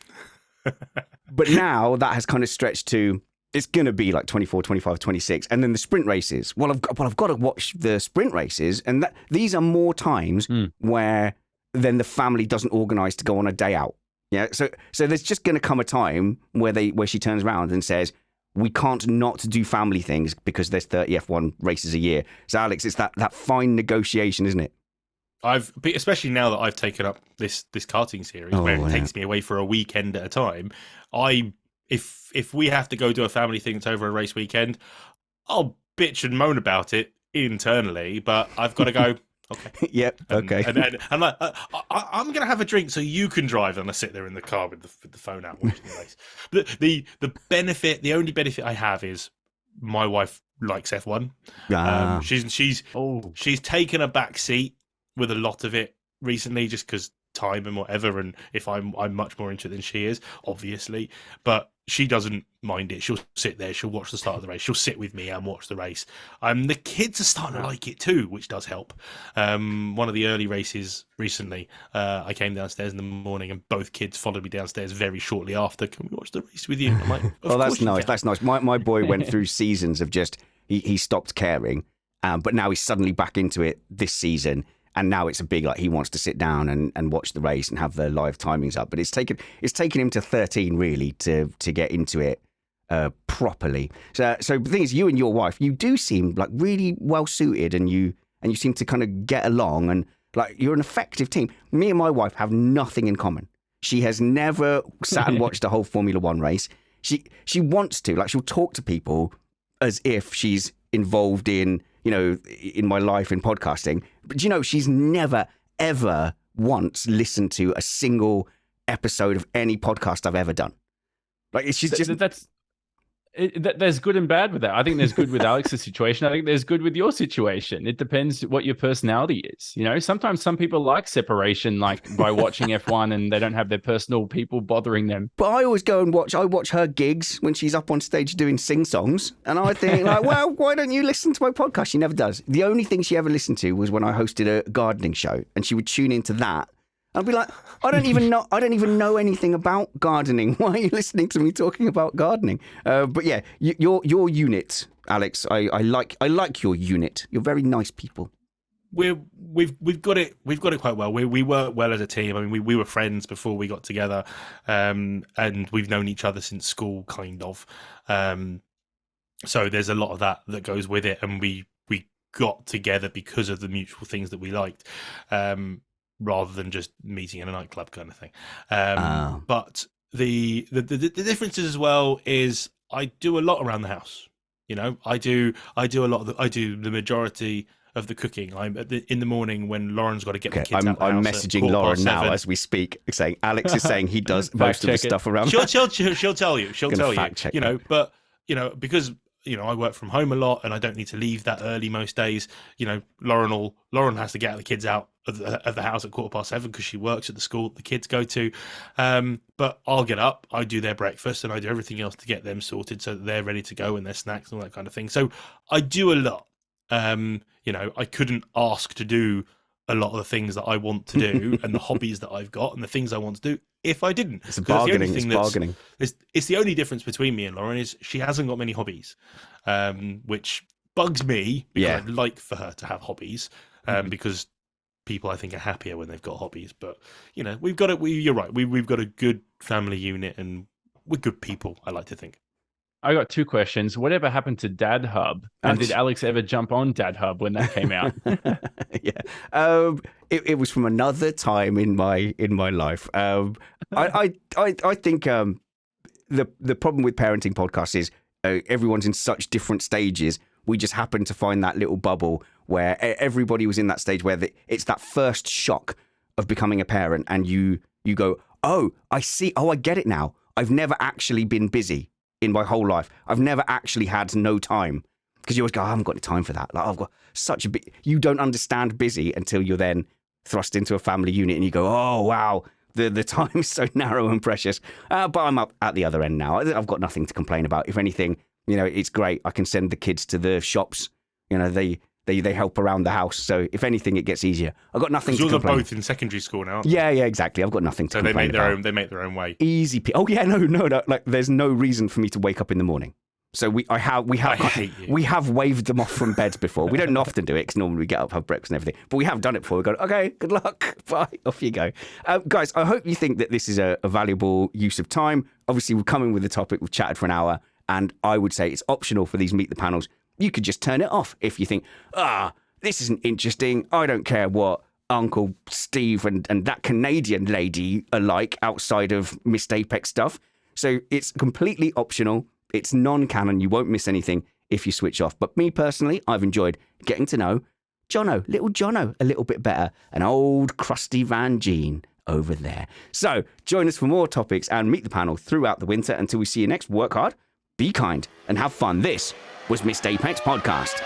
But now that has kind of stretched to, it's going to be like 24, 25, 26. And then the sprint races. Well, I've got to watch the sprint races. And these are more times where then the family doesn't organise to go on a day out. Yeah. So there's just going to come a time where she turns around and says, we can't not do family things because there's 30 F1 races a year. So, Alex, it's that fine negotiation, isn't it? Especially now that I've taken up this karting series, where it takes me away for a weekend at a time. If we have to go do a family thing that's over a race weekend, I'll bitch and moan about it internally, but I've got to go. Okay. Yep. Okay. And I'm like, I'm going to have a drink so you can drive, and I sit there in the car with the phone out watching the race. The benefit, the only benefit I have is my wife likes F1. She's taken a back seat with a lot of it recently, just because time and whatever. And if I'm much more into it than she is, obviously, but she doesn't mind it. She'll sit there, she'll watch the start of the race, she'll sit with me and watch the race. The kids are starting to like it too, which does help. One of the early races recently, I came downstairs in the morning and both kids followed me downstairs very shortly after. Can we watch the race with you? I'm like, oh, that's nice. That's nice. My boy went through seasons of just he stopped caring, but now he's suddenly back into it this season. And now it's a big, like, he wants to sit down and watch the race and have the live timings up. But it's taken him to 13 really to get into it properly. So the thing is, you and your wife, you do seem like really well suited, and you seem to kind of get along, and like you're an effective team. Me and my wife have nothing in common. She has never sat and watched a whole Formula One race. She wants to, like, she'll talk to people as if she's involved in, you know, in my life in podcasting. But, you know, she's never, ever once listened to a single episode of any podcast I've ever done. Like, she's just... There's good and bad with that. I think there's good with Alex's situation. I think there's good with your situation. It depends what your personality is. You know, sometimes some people like separation, like by watching F1, and they don't have their personal people bothering them. But I always go and watch her gigs when she's up on stage doing sing-songs. And I think, like, well, why don't you listen to my podcast? She never does. The only thing she ever listened to was when I hosted a gardening show, and she would tune into that. I'd be like, I don't even know anything about gardening. Why are you listening to me talking about gardening? But yeah, your unit, Alex. I like your unit. You're very nice people. We've got it quite well. We work well as a team. I mean, we were friends before we got together, and we've known each other since school, kind of. So there's a lot of that goes with it, and we got together because of the mutual things that we liked. Rather than just meeting in a nightclub kind of thing. But the differences as well is I do a lot around the house. You know, I do a lot. I do the majority of the cooking. I'm in the morning when Lauren's got to get the kids out the I'm house messaging Lauren now as we speak, saying Alex is saying he does most of the stuff around. She'll tell you. She'll tell you. You know, but you know, because you know, I work from home a lot and I don't need to leave that early most days. You know, Lauren has to get the kids out of the house at 7:15 because she works at the school the kids go to. But I'll get up, I do their breakfast, and I do everything else to get them sorted so that they're ready to go and their snacks and all that kind of thing. So I do a lot. You know, I couldn't ask to do a lot of the things that I want to do and the hobbies that I've got and the things I want to do if I didn't. It's bargaining. It's bargaining. It's the only difference between me and Lauren is she hasn't got many hobbies, which bugs me because I'd like for her to have hobbies, because people I think are happier when they've got hobbies. But you know, you're right. We've got a good family unit and we're good people, I like to think. I got two questions. Whatever happened to Dad Hub? And did Alex ever jump on Dad Hub when that came out? Yeah, it was from another time in my life. I think the problem with parenting podcasts is everyone's in such different stages. We just happened to find that little bubble where everybody was in that stage where it's that first shock of becoming a parent, and you go, oh, I see. Oh, I get it now. I've never actually been busy in my whole life. I've never actually had no time, because you always go, I haven't got any time for that. Like, I've got such a big. You don't understand busy until you're then thrust into a family unit, and you go, oh wow, the time is so narrow and precious. But I'm up at the other end now. I've got nothing to complain about. If anything, it's great. I can send the kids to the shops. They help around the house. So if anything, it gets easier. I've got nothing to complain. You're both in secondary school now, aren't they? Yeah, exactly. I've got nothing to complain about. They make their own way. Easy. Oh yeah, no. Like, there's no reason for me to wake up in the morning. So we have waved them off from beds before. We don't often do it because normally we get up, have breakfast and everything. But we have done it before. We go, okay, good luck, bye, off you go, guys. I hope you think that this is a valuable use of time. Obviously, we're coming with the topic. We've chatted for an hour, and I would say it's optional for these Meet the Panels. You could just turn it off if you think, this isn't interesting. I don't care what Uncle Steve and that Canadian lady are like outside of Missed Apex stuff. So it's completely optional. It's non-canon. You won't miss anything if you switch off. But me personally, I've enjoyed getting to know little Jonno, a little bit better. An old crusty Van Gene over there. So join us for more topics and Meet the Panel throughout the winter. Until we see you next, work hard, be kind, and have fun. This was Missed Apex Podcast.